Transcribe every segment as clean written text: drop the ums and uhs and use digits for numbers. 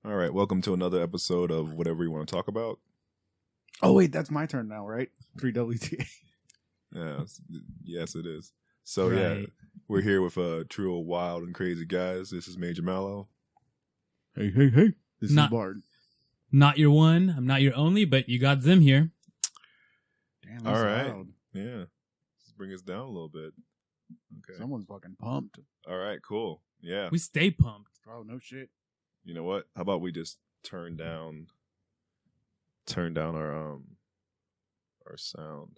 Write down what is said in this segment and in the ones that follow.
All right, welcome to another episode of whatever you want to talk about. Oh wait, that's my turn now, right? 3WTA. Yes, it is. So Right. yeah, we're here with a trio of wild and crazy guys. This is Major Mallow. Hey. This Not- is Bard. Not your one, I'm not your only, but you got Zim here. Damn, All that's right. loud. Yeah, let's bring us down a little bit. Okay. Someone's fucking pumped. All right, cool. Yeah. We stay pumped. Oh no shit. You know what? How about we just turn down our sound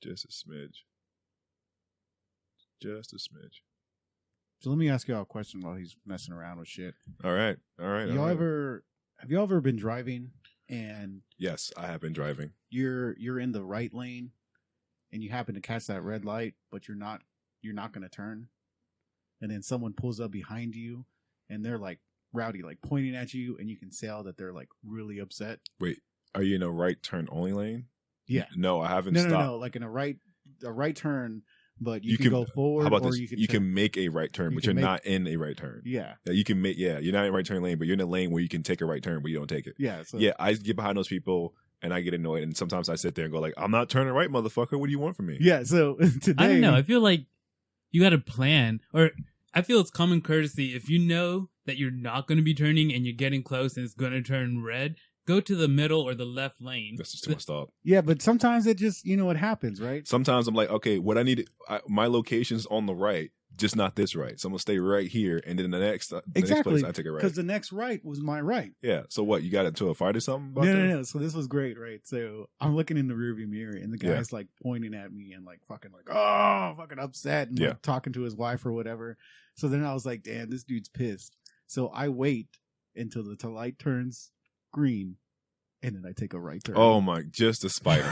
just a smidge. Just a smidge. So let me ask y'all a question while he's messing around with shit. All right. Have y'all ever been driving and Yes, I have been driving. you're in the right lane and you happen to catch that red light, but you're not gonna turn, and then someone pulls up behind you and they're like rowdy, like pointing at you, and you can tell that they're like really upset. Wait, are you in a right turn only lane? Yeah. No, I haven't No, stopped. like in a right turn, but you can go forward. How about or this? You can You turn. can make a right turn, You but can you're make- not in a right turn. Yeah, You can make. Yeah, you're not in a right turn lane, but you're in a lane where you can take a right turn, but you don't take it. yeah. So Yeah, I get behind those people and I get annoyed, and sometimes I sit there and go like, "I'm not turning right, motherfucker. What do you want from me?" yeah. So today, I don't know. I feel like you got a plan, or I feel it's common courtesy if you know that you're not going to be turning and you're getting close and it's going to turn red, go to the middle or the left lane. That's just too much thought. Yeah, but sometimes it just it happens, right? Sometimes I'm like, okay, what I need, my location's on the right, just not this right. So I'm gonna stay right here, and then the next Exactly, place I take a right. Because the next right was my right. Yeah. So what? You got into a fight or something? About No. So this was great, right? So I'm looking in the rearview mirror, and the Yeah. guy's like pointing at me and like fucking upset and Yeah. like talking to his wife or whatever. So then I was like, damn, this dude's pissed. So I wait until the light turns green, and then I take a right turn. Oh my! Just to spite him.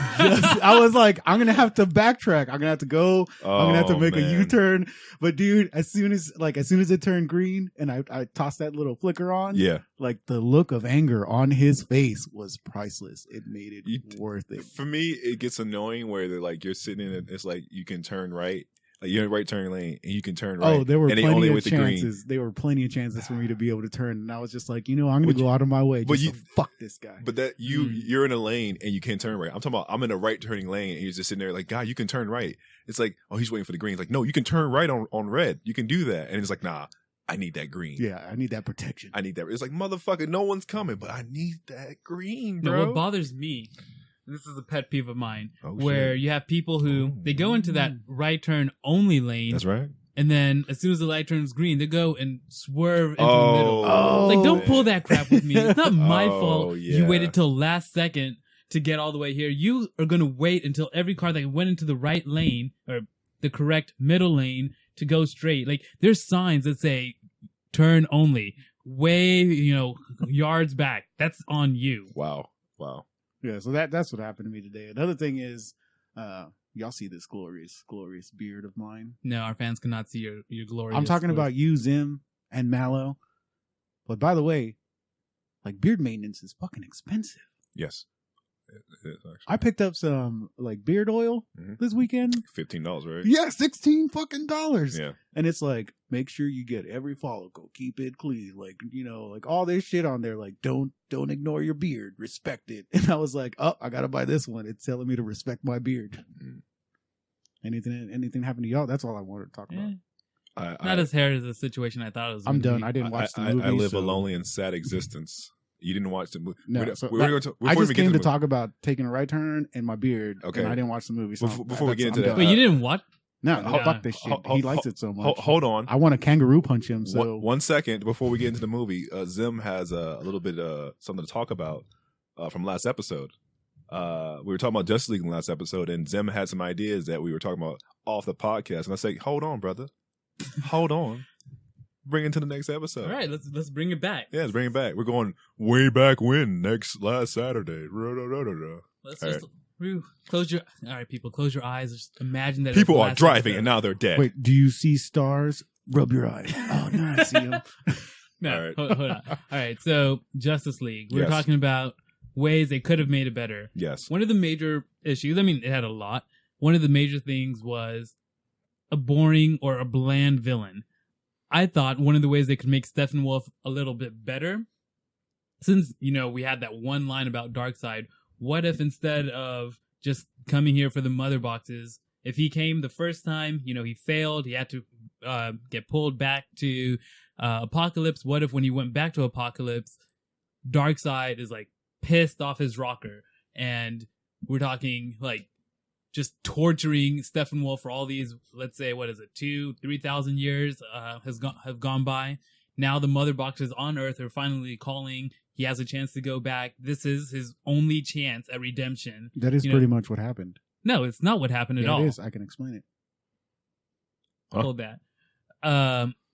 I was like, I'm gonna have to backtrack. I'm gonna have to go. I'm gonna have to Oh, make a man. U-turn. But dude, as soon as it turned green and I tossed that little flicker on, Yeah. like the look of anger on his face was priceless. It made it You- worth it. For me, it gets annoying where they're like, you're sitting in it. It's like you can turn right, like you're in the right turn lane, and you can turn right. Oh, there were and they plenty only of with the green. chances. There were plenty of chances for me to be able to turn, and I was just like, I'm gonna But go out of my way but just to fuck this guy. But that you're in a lane and you can't turn right. I'm talking about I'm in a right turning lane and he's just sitting there like, God, you can turn right. It's like, oh, he's waiting for the green. It's like, no, you can turn right on red. You can do that. And it's like, nah, I need that green. Yeah, I need that protection. I need that. It's like, motherfucker, no one's coming, but I need that green, No, bro. what bothers me, and this is a pet peeve of mine, Oh, where shit. you have people who they go into that right turn only lane, That's right. and then as soon as the light turns green, they go and swerve into Oh, the middle. Oh, Like, don't man. pull that crap with me. It's not my Oh, fault. yeah. You waited till last second to get all the way here. You are going to wait until every car that went into the right lane or the correct middle lane to go straight. Like, there's signs that say turn only, way, yards back. That's on you. Wow. Yeah, so that's what happened to me today. Another thing is, y'all see this glorious beard of mine. No, our fans cannot see your glorious. I'm talking about you, Zim, and Mallow. But by the way, like beard maintenance is fucking expensive. Yes. It is actually. I picked up some like beard oil Mhm. this weekend. $15, right? Yeah, $16 fucking dollars. Yeah. And it's like, make sure you get every follicle, keep it clean, like like all this shit on there. Like, don't ignore your beard, respect it. And I was like, oh, I gotta buy this one. It's telling me to respect my beard. Mm. Anything happened to y'all? That's all I wanted to talk about. Not as hairy as the situation I thought it was. I'm gonna done. be. I didn't watch the movie. I live so- a lonely and sad existence. You didn't watch the movie. No, We're so we're that- going to, I before just we get came to the talk about taking a right turn and my beard. Okay. And I didn't watch the movie. So Before we get into I'm that, done. Wait, you didn't watch? No, Yeah. fuck this shit. He likes it so much. Hold on. I want to kangaroo punch him. So One second before we get into the movie, Zim has a little bit something to talk about from last episode. We were talking about Justice League in the last episode, and Zim had some ideas that we were talking about off the podcast. And I say, hold on, brother, hold on, bring it to the next episode. All right, let's bring it back. Yeah, let's bring it back. We're going way back when last Saturday. Let's All just close your. All right, people, close your eyes. Just imagine that People it's the are last driving episode. and now they're dead. wait, do you see stars? Rub your eyes. Oh, no, I see them. No, All right. hold on. All right, so Justice League. We're Yes. talking about ways they could have made it better. Yes. One of the major issues, I mean, it had a lot. One of the major things was a boring or a bland villain. I thought one of the ways they could make Steppenwolf a little bit better, since, we had that one line about Darkseid, what if instead of just coming here for the mother boxes, if he came the first time, he failed, he had to get pulled back to Apocalypse. What if when he went back to Apocalypse, Darkseid is like pissed off his rocker, and we're talking like just torturing Steppenwolf for all these, let's say, 2,000-3,000 years have gone by. Now the mother boxes on Earth are finally calling. He has a chance to go back. This is his only chance at redemption. That is pretty much what happened. No, it's not what happened at all. It is. I can explain it. Hold that.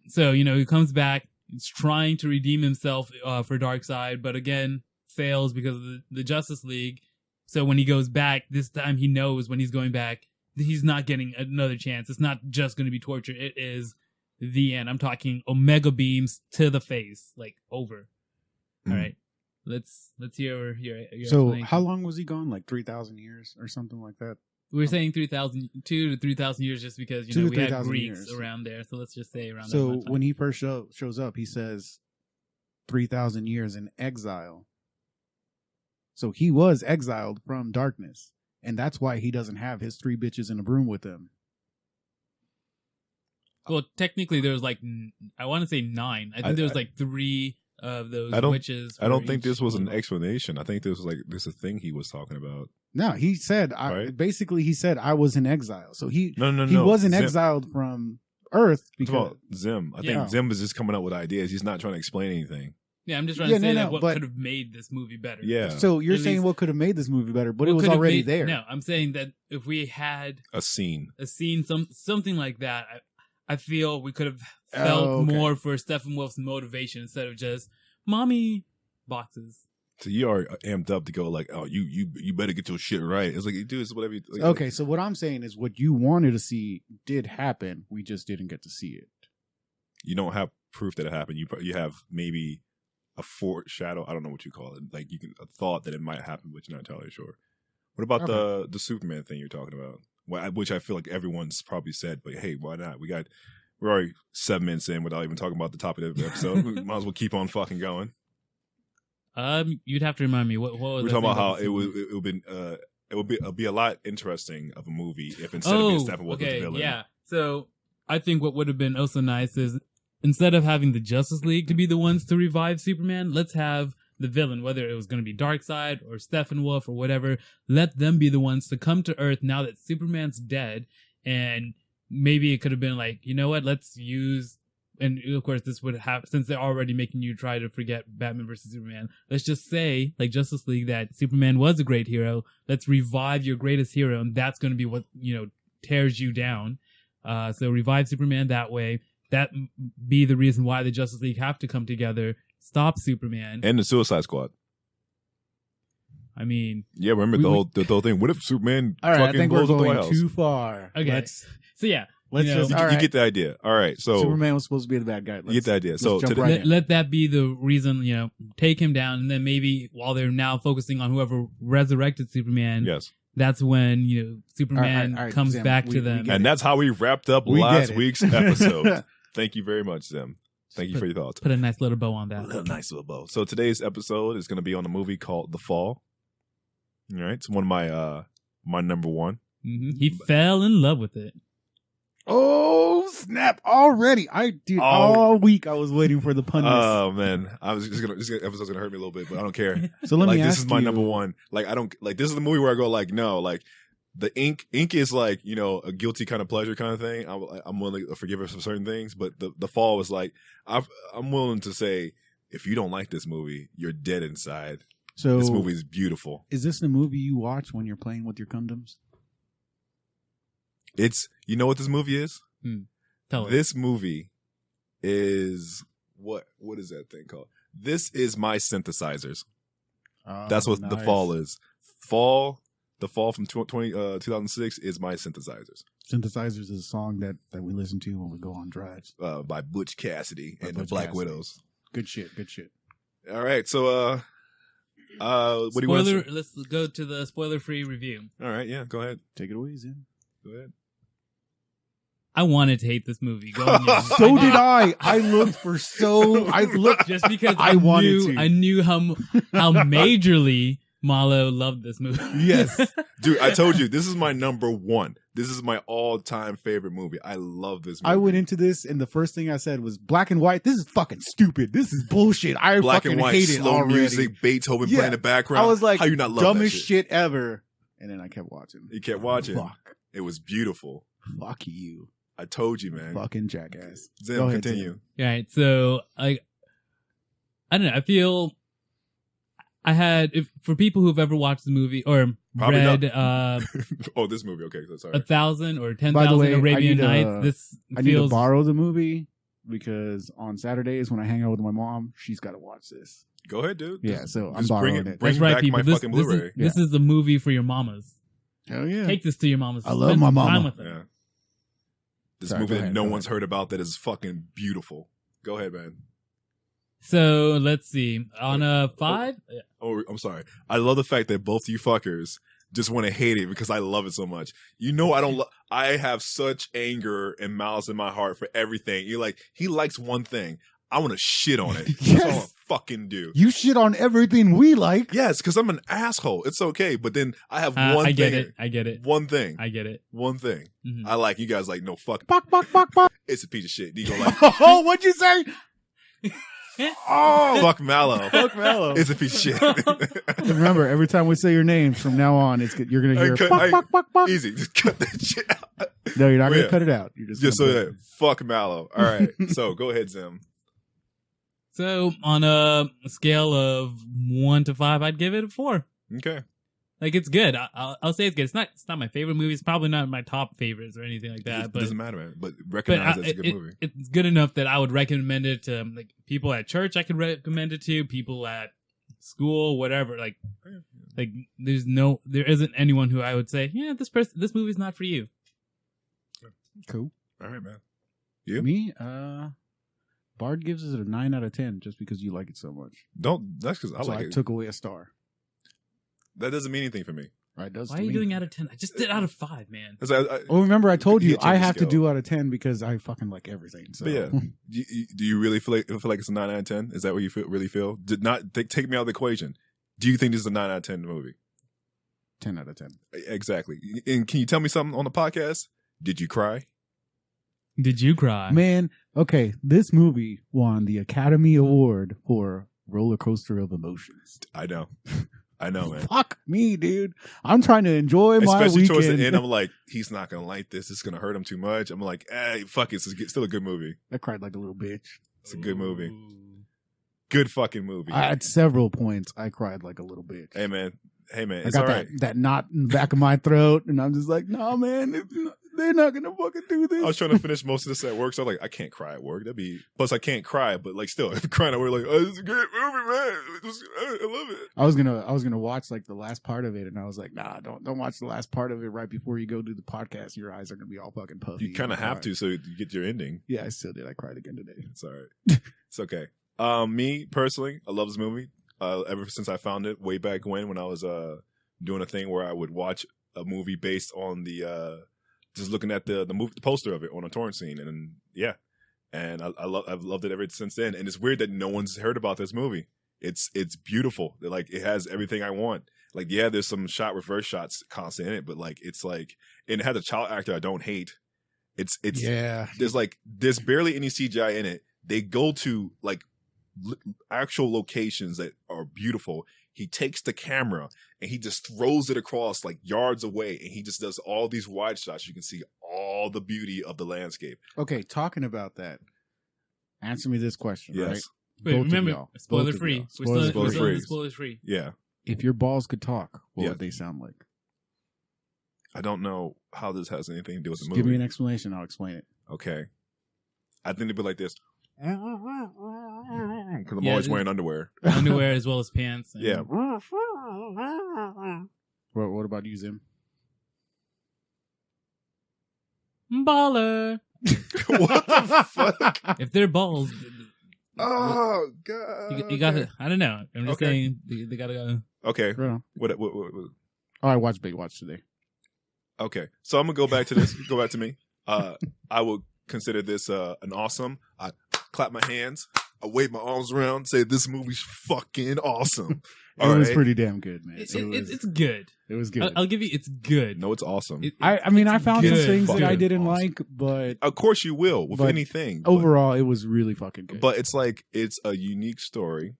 So, he comes back. He's trying to redeem himself for Darkseid, but again, fails because of the Justice League. So when he goes back, this time he knows when he's going back, he's not getting another chance. It's not just going to be torture. It is the end. I'm talking Omega beams to the face, like over. All right. Let's hear your So explanation. how long was he gone? Like 3,000 years or something like that? We were saying 2,000 to 3,000 years just because, 2,000 to we had 3,000 Greeks years. around there. So let's just say around that So much time. when he first shows up, he says 3,000 years in exile. So he was exiled from darkness. And that's why he doesn't have his 3 bitches in a broom with him. Well, technically there was like, I want to say 9. I think there was like 3 of those witches. I don't think each this was an one. explanation. I think this was this a thing he was talking about. No, he said, Right. basically he said I was in exile. So he No. wasn't Zim, exiled from Earth it's because about Zim. I Yeah. think Zim was just coming up with ideas. He's not trying to explain anything. Yeah, I'm just trying Yeah, to say no, what but- could have made this movie better. Yeah. So you're At saying least- what could have made this movie better, but it What was could have already made- there. No, I'm saying that if we had A scene. a scene, something like that, I feel we could have felt okay. more for Steppenwolf's motivation instead of just mommy boxes. So you are amped up to go like, oh, you better get your shit right. It's like, you do this whatever. Okay, so what I'm saying is what you wanted to see did happen. We just didn't get to see it. You don't have proof that it happened. You have maybe a foreshadow. I don't know what you call it. Like a thought that it might happen, but you're not entirely sure. What about the Superman thing you're talking about? Which I feel like everyone's probably said, but hey, why not? We're already 7 minutes in without even talking about the topic of the episode. We might as well keep on fucking going. You'd have to remind me what was We're that talking about thing how the it would be a lot interesting of a movie if instead of being Steppenwolf was the villain. Yeah. So I think what would have been also nice is instead of having the Justice League to be the ones to revive Superman, let's have the villain, whether it was going to be Darkseid or Steppenwolf or whatever, let them be the ones to come to Earth now that Superman's dead. And maybe it could have been like, you know what, let's use, and of course this would have, since they're already making you try to forget Batman versus Superman, let's just say, like Justice League, that Superman was a great hero. Let's revive your greatest hero, and that's going to be what, tears you down. So revive Superman that way. That be the reason why the Justice League have to come together, stop Superman. And the Suicide Squad. I mean, Yeah, remember the whole thing. What if Superman All right, I fucking think we're blows up the White going House? too far. okay. So yeah, Let's you know, just You, all you right. get the idea. All right, so Superman was supposed to be the bad guy. you get the idea. So jump today, right in. let that be the reason, take him down, and then maybe while they're now focusing on whoever resurrected Superman, yes, that's when Superman All right, comes Sam, back we to them. get and that's how we wrapped up We last get it. week's episode. Thank you very much, Zim. Thank you for your thoughts. Put a nice little bow on A that. little nice little bow. So today's episode is going to be on a movie called The Fall. All right, it's one of my number one. He fell in love with it. Oh snap! Already, all week I was waiting for the pun. Oh man, I was this episode's gonna hurt me a little bit, but I don't care. So let Like me ask this is my you, number one. Like I don't like this is the movie where I go like no, like the ink is like a guilty kind of pleasure kind of thing. I'm willing to forgive her for certain things, but the Fall was like I'm willing to say if you don't like this movie, you're dead inside. So This movie is beautiful. is this the movie you watch when you're playing with your condoms? It's what this movie is. Tell us. This movie is what is that thing called? This is my synthesizers. That's what The nice. Fall is. The Fall from 2006 is my synthesizers. Synthesizers is a song that we listen to when we go on drives. By Butch Cassidy By and Butch the Black Cassidy. Widows. Good shit. Good shit. All right, so what do you want to say? Let's go to the spoiler-free review. All right, yeah, go ahead. Take it away, Zim. Go ahead. I wanted to hate this movie. Going in. So did I. I looked just because I wanted knew, to. I knew how majorly Malo loved this movie. Yes. Dude, I told you, this is my number one. This is my all-time favorite movie. I love this movie. I went into this, and the first thing I said was black and white. This is fucking stupid. This is bullshit. I black fucking and white, hate it slow already. music, Beethoven Yeah. playing in the background. I was like, how you not love dumbest that shit? shit ever. And then I kept watching. You kept watching. Fuck. It was beautiful. Fuck you. I told you, man. Fucking jackass. Zim, Go ahead, continue. Zim. All right, so I don't know. I feel I had for people who've ever watched the movie or Probably read Oh, this movie. Okay, so sorry. 1,000 or By the way, 10,000 Arabian I need to- Nights. This I need to feels borrow the movie because on Saturdays when I hang out with my mom, she's got to watch this. Go ahead, dude. Yeah, so I'm just borrowing bring it. Bring that's right, back people. my This, fucking this Blu-ray. is the movie for your mamas. Hell yeah. Take this to your mamas. I love Spend my some mama. time with them. Yeah. This Sorry, movie go that ahead, no go one's ahead. heard about that is fucking beautiful. Go ahead, man. So let's see. On a 5, Oh, I'm sorry. I love the fact that both you fuckers just want to hate it because I love it so much. You know, I have such anger and malice in my heart for everything. You're like, he likes one thing. I want to shit on it. That's what I want to fucking do. You shit on everything we like. Yes, because I'm an asshole. It's okay. But then I have one I thing. get it. I get it. One thing. I get it. One thing. Mhm. I like. You guys like, no, fuck. Bok, bok, bok, bok. It's a piece of shit. You go like, Oh, what'd you say? oh, fuck Mallow. Fuck Mello. It's a piece of shit. Remember, every time we say your names from now on, you're going to hear bok, bok, bok, bok. Easy. Just cut that shit out. No, you're not going Yeah. to cut it out. You're just Just so gonna that. put it. Fuck Mallow. All right. So go ahead, Zim. So on a scale of 1 to 5, I'd give it a 4. Okay. Like it's good. I'll say it's good. It's not my favorite movie. It's probably not my top favorites or anything like that. It But doesn't matter, man. But recognize it's a good movie. It's good enough that I would recommend it to like people at church. I could recommend it to people at school, whatever. Like there isn't anyone who I would say, yeah, this movie's not for you. Cool. All right, man. You? Me, Bard gives it a 9 out of 10 just because you like it so much. That's because I So like I it. took away a star. That doesn't mean anything for me. Right? Does Why to are you me. doing out of 10? I just did out of 5, man. 'Cause Oh, remember I told You you can't change I the have to scale. do out of 10 because I fucking like everything. So. But yeah, do you really feel like it's a 9 out of 10? Is that what you really feel? Did not take me out of the equation. Do you think this is a 9 out of 10 movie? 10 out of 10. Exactly. And can you tell me something on the podcast? Did you cry? Did you cry? Man, okay, this movie won the Academy Award for Roller Coaster of Emotions. I know. I know, man. Fuck me, dude. I'm trying to enjoy my Especially weekend. towards the end, I'm like, he's not gonna like this. It's gonna hurt him too much. I'm like, fuck it. It's still a good movie. I cried like a little bitch. It's a good movie. Good fucking movie. At several points, I cried like a little bitch. Hey man, I it's got all right. that knot in the back of my throat, and I'm just like, no, man, they're not gonna fucking do this. I was trying to finish most of this at work, so I'm like, I can't cry at work. Plus I can't cry, but like still, if crying at work, like, oh, this is a great movie, man. I love it. I was gonna watch like the last part of it, and I was like, nah, don't watch the last part of it right before you go do the podcast. Your eyes are gonna be all fucking puffy. You kind of have to, so you get your ending. Yeah, I still did. I cried again today. It's all right. It's okay. Me personally, I love this movie. Ever since I found it way back when I was doing a thing where I would watch a movie based on the just looking at the poster of it on a torrent scene, and yeah, and I've loved it ever since then. And it's weird that no one's heard about this movie. It's beautiful. Like it has everything I want. Like yeah, there's some reverse shots constant in it, but like it's like, and it has a child actor I don't hate. It's Yeah, there's barely any CGI in it. They go to like actual locations that are beautiful. He takes the camera and he just throws it across like yards away, and he just does all these wide shots. You can see all the beauty of the landscape. Okay, talking about that, answer me this question, right? Yes. Wait, Both of remember, y'all. spoiler Both of free. y'all. We're still Spoiler-free. spoiler free. Yeah. If your balls could talk, what Yeah. would they sound like? I don't know how this has anything to do with the Just movie. give me an explanation. I'll explain it. Okay. I think it'd be like this. Because I'm Yeah, always wearing underwear. Underwear as well as pants. And Yeah. What about you, Zim? Baller. What the fuck? If they're balls, Oh, God. you got to. I don't know. I'm just Okay. saying they gotta go. Okay. Right on. What? Oh, I watched Big Watch today. Okay. So I'm going to go back to this. Go back to me. I would consider this an awesome. I clap my hands. I wave my arms around. Say this movie's fucking awesome. It was pretty damn good, man. It's good. It was good. I'll give you. It's good. No, it's awesome. I mean, I found some good. things that I Fucking didn't awesome. like, but Of course you will with But anything. overall, it was really fucking good. But it's like it's a unique story.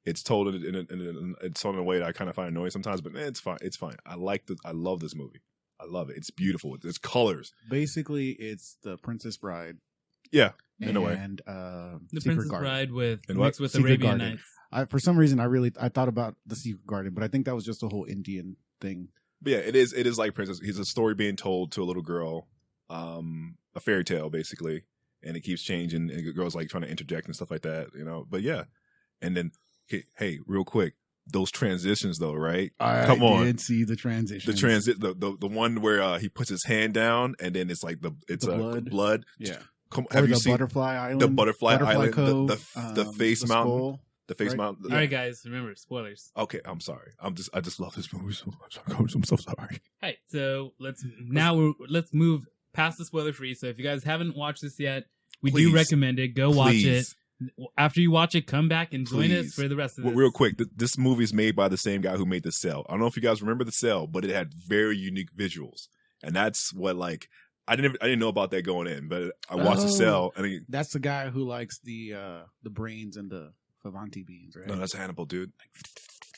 It's told it's told in a way that I kind of find annoying sometimes, but it's fine. It's fine. I love this movie. I love it. It's beautiful. It's colors. basically, it's the Princess Bride. Yeah, in a way. And The Secret Princess Garden. Bride with And what? mixed with Secret Arabian Garden. Nights. For some reason, I thought about the Secret Garden, but I think that was just a whole Indian thing. But yeah, it is like Princess. He's a story being told to a little girl, a fairy tale basically, and it keeps changing. And the girl's like trying to interject and stuff like that, you know. But yeah, and then hey, real quick, those transitions though, right? Come on. I did see the transition. The one where he puts his hand down and then it's like the blood. Yeah. Come, Or have you the seen Butterfly Island? the Butterfly Island, Cove, the face mountain, skull. the face right? mountain? All right, guys. Remember spoilers. Okay, I'm sorry. I just love this movie so much. I'm so sorry. Hey, so let's move past the spoiler free. So if you guys haven't watched this yet, we Please. do recommend it. Go watch it. Please. After you watch it, come back and join us Please. for the rest of this. Real quick, this movie is made by the same guy who made The Cell. I don't know if you guys remember The Cell, but it had very unique visuals, and that's what like I didn't know about that going in, but I watched The Cell, and That's the guy who likes the brains and the Favanti beans, right? no, that's Hannibal, dude.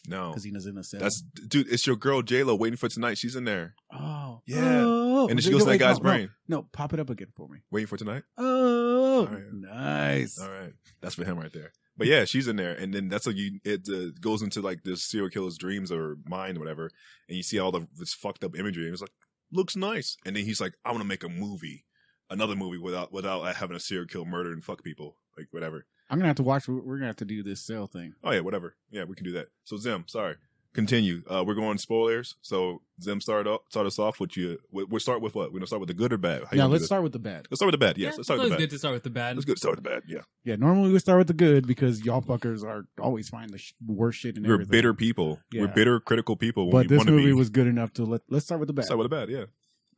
No, Because he was in a cell. dude. It's your girl J-Lo waiting for tonight. She's in there. Oh. Yeah. Oh. And then she goes to that guy's brain. No, pop it up again for me. Waiting for tonight. Oh. All right. Nice. All right, that's for him right there. But yeah, she's in there, and then that's how it goes into like this serial killer's dreams or mind or whatever, and you see all this fucked up imagery, and it's like looks nice, and then he's like, I want to make another movie without having a serial kill, murder, and fuck people, like whatever. I'm gonna have to watch. We're gonna have to do this cell thing. Oh yeah, whatever. Yeah, we can do that. So Zim, sorry, continue. We're going spoilers. So Zim, start us off with you. We'll start with what? We're gonna start with the good or bad? Yeah, let's start with the bad. Let's start with the bad. Yes, Yeah, let's start with the it's always bad. good to start with the bad. Let's go start with the bad. Yeah, Yeah, normally we start with the good because y'all fuckers are always find the worst shit in we're everything. bitter people. Yeah. We're bitter, critical people. When But we this want to movie be. was good enough to let's start with the bad. Start with the bad. Yeah.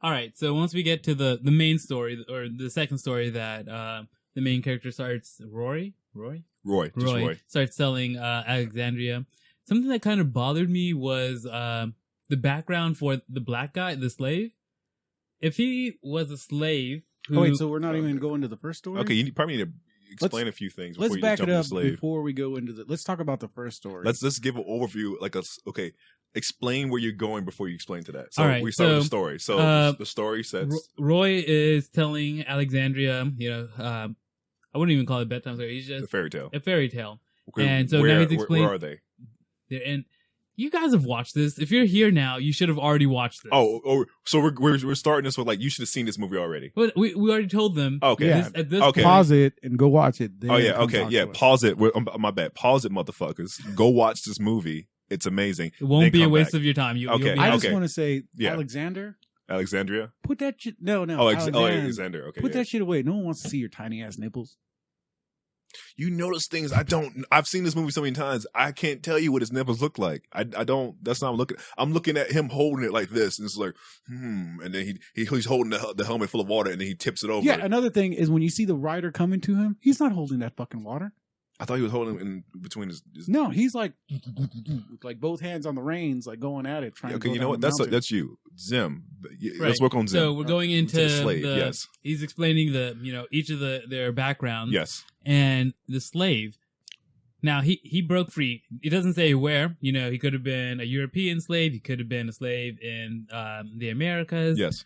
All right, so once we get to the main story or the second story that the main character starts, Roy starts telling Alexandria. Something that kind of bothered me was the background for the black guy, the slave. If he was a slave, who, Oh wait, so we're not even going to the first story? Okay, you probably need to explain a few things before Let's you back just it jump up to slave. before we go into the. Let's talk about the first story. Let's give an overview. Okay, explain where you're going before you explain to that. So All right, we start with so, the story. So the story sets. Roy is telling Alexandria, I wouldn't even call it bedtime story. He's The just fairy tale. a fairy tale. Okay, And so now he's explaining. Where are they? And you guys have watched this. If you're here now, you should have already watched this. So we're starting this with like you should have seen this movie already. But we already told them. Okay. Yeah. At this Okay. point, Pause it and go watch it. Then Oh yeah. come Okay. talk Yeah. to us. Pause it. My bad. Pause it, motherfuckers. Go watch this movie. It's amazing. it won't Then be a come waste back. of your time. You'll Okay. be I happy. just want to say, Yeah. Alexander, Alexandria. put that shit. No. Alexander. Okay. Put yeah. that shit away. No one wants to see your tiny ass nipples. You notice things I don't. I've seen this movie so many times. I can't tell you what his nipples look like. I don't. That's not what I'm looking. I'm looking at him holding it like this, and it's like, and then he's holding the helmet full of water, and then he tips it over. Yeah. Another thing is when you see the rider coming to him, he's not holding that fucking water. I thought he was holding it in between his No, he's like both hands on the reins, like going at it. Trying to Okay, go you know down what? the That's mountain. that's you, Zim. Right. Let's work on Zim. So we're going into the slave, yes. He's explaining each of their backgrounds. Yes. And the slave. Now he broke free. He doesn't say where. He could have been a European slave. He could have been a slave in the Americas. Yes.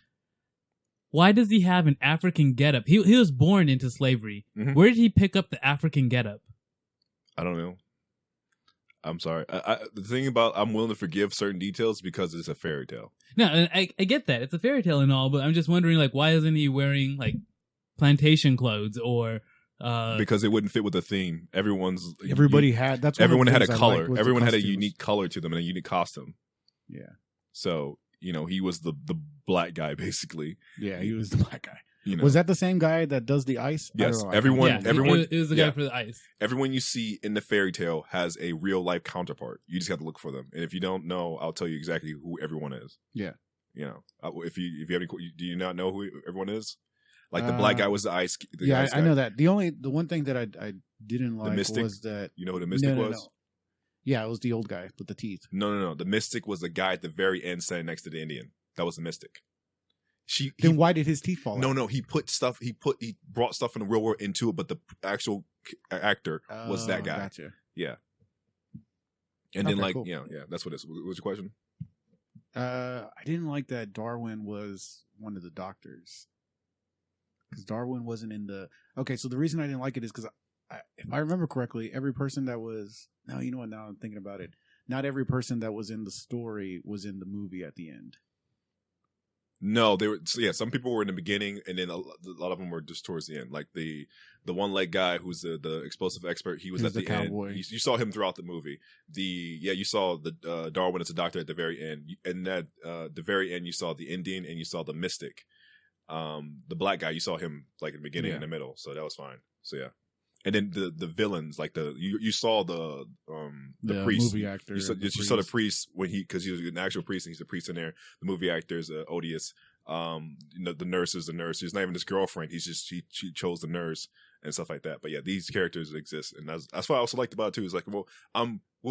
Why does he have an African getup? He was born into slavery. Mhm. Where did he pick up the African getup? I don't know. I'm sorry. The thing about I'm willing to forgive certain details because it's a fairy tale. No, and I get that. It's a fairy tale and all, but I'm just wondering, like, why isn't he wearing, like, plantation clothes or... Because it wouldn't fit with the theme. Everybody had. That's one of everyone the had a things I color. liked was the Everyone had a costumes. unique color to them and a unique costume. Yeah. So he was the black guy basically. Yeah, he was the black guy. Was that the same guy that does the ice? I Yes, don't know. everyone. it was the guy yeah. for the ice. Everyone you see in the fairy tale has a real life counterpart. You just have to look for them. And if you don't know, I'll tell you exactly who everyone is. Yeah. If you have any, do you not know who everyone is? Like the black guy was the ice. I know that. The one thing that I didn't like Mystic? was that You know who the Mystic was? No. Yeah, it was the old guy with the teeth. No. The Mystic was the guy at the very end standing next to the Indian. That was the Mystic. Then why did his teeth fall out? No. He brought stuff from the real world into it, but the actual actor was that guy. Gotcha. Yeah. And then cool. yeah, that's what it is. What was your question? I didn't like that Darwin was one of the doctors. Because Darwin wasn't in the... Okay, so the reason I didn't like it is because, if I remember correctly, every person that was... No, you know what? Now I'm thinking about it. Not every person that was in the story was in the movie at the end. No, they were. So yeah, some people were in the beginning, and then a lot of them were just towards the end. Like the one leg guy who's the explosive expert. He was at the cowboy. end. You saw him throughout the movie. You saw the Darwin as a doctor at the very end, and at the very end you saw the Indian and you saw the Mystic. The black guy, you saw him like in the beginning and the middle, so that was fine. So yeah, and then the villains, like you saw the priest, movie actor. You saw the priest because he was an actual priest and he's a priest in there. The movie actor is Odious. The nurse is the nurse. He's not even his girlfriend. She chose the nurse and stuff like that. But yeah, these characters exist, and that's what I also liked about it too. Is like, well,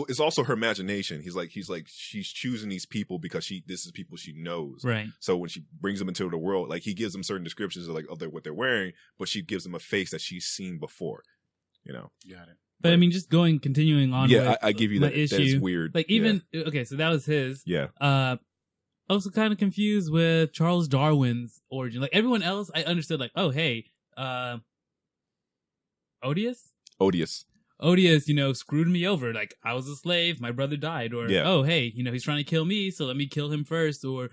it's also her imagination. He's like she's choosing these people because this is people she knows. Right. So when she brings them into the world, like he gives them certain descriptions of what they're wearing, but she gives them a face that she's seen before. Got it. But I mean, just continuing on. Yeah, with I give you that. issue. That is weird. Like even okay, so that was his. Yeah. Also kind of confused with Charles Darwin's origin. Like everyone else, I understood. Like, oh hey, Odious, screwed me over. Like I was a slave, my brother died, or oh hey, he's trying to kill me, so let me kill him first, or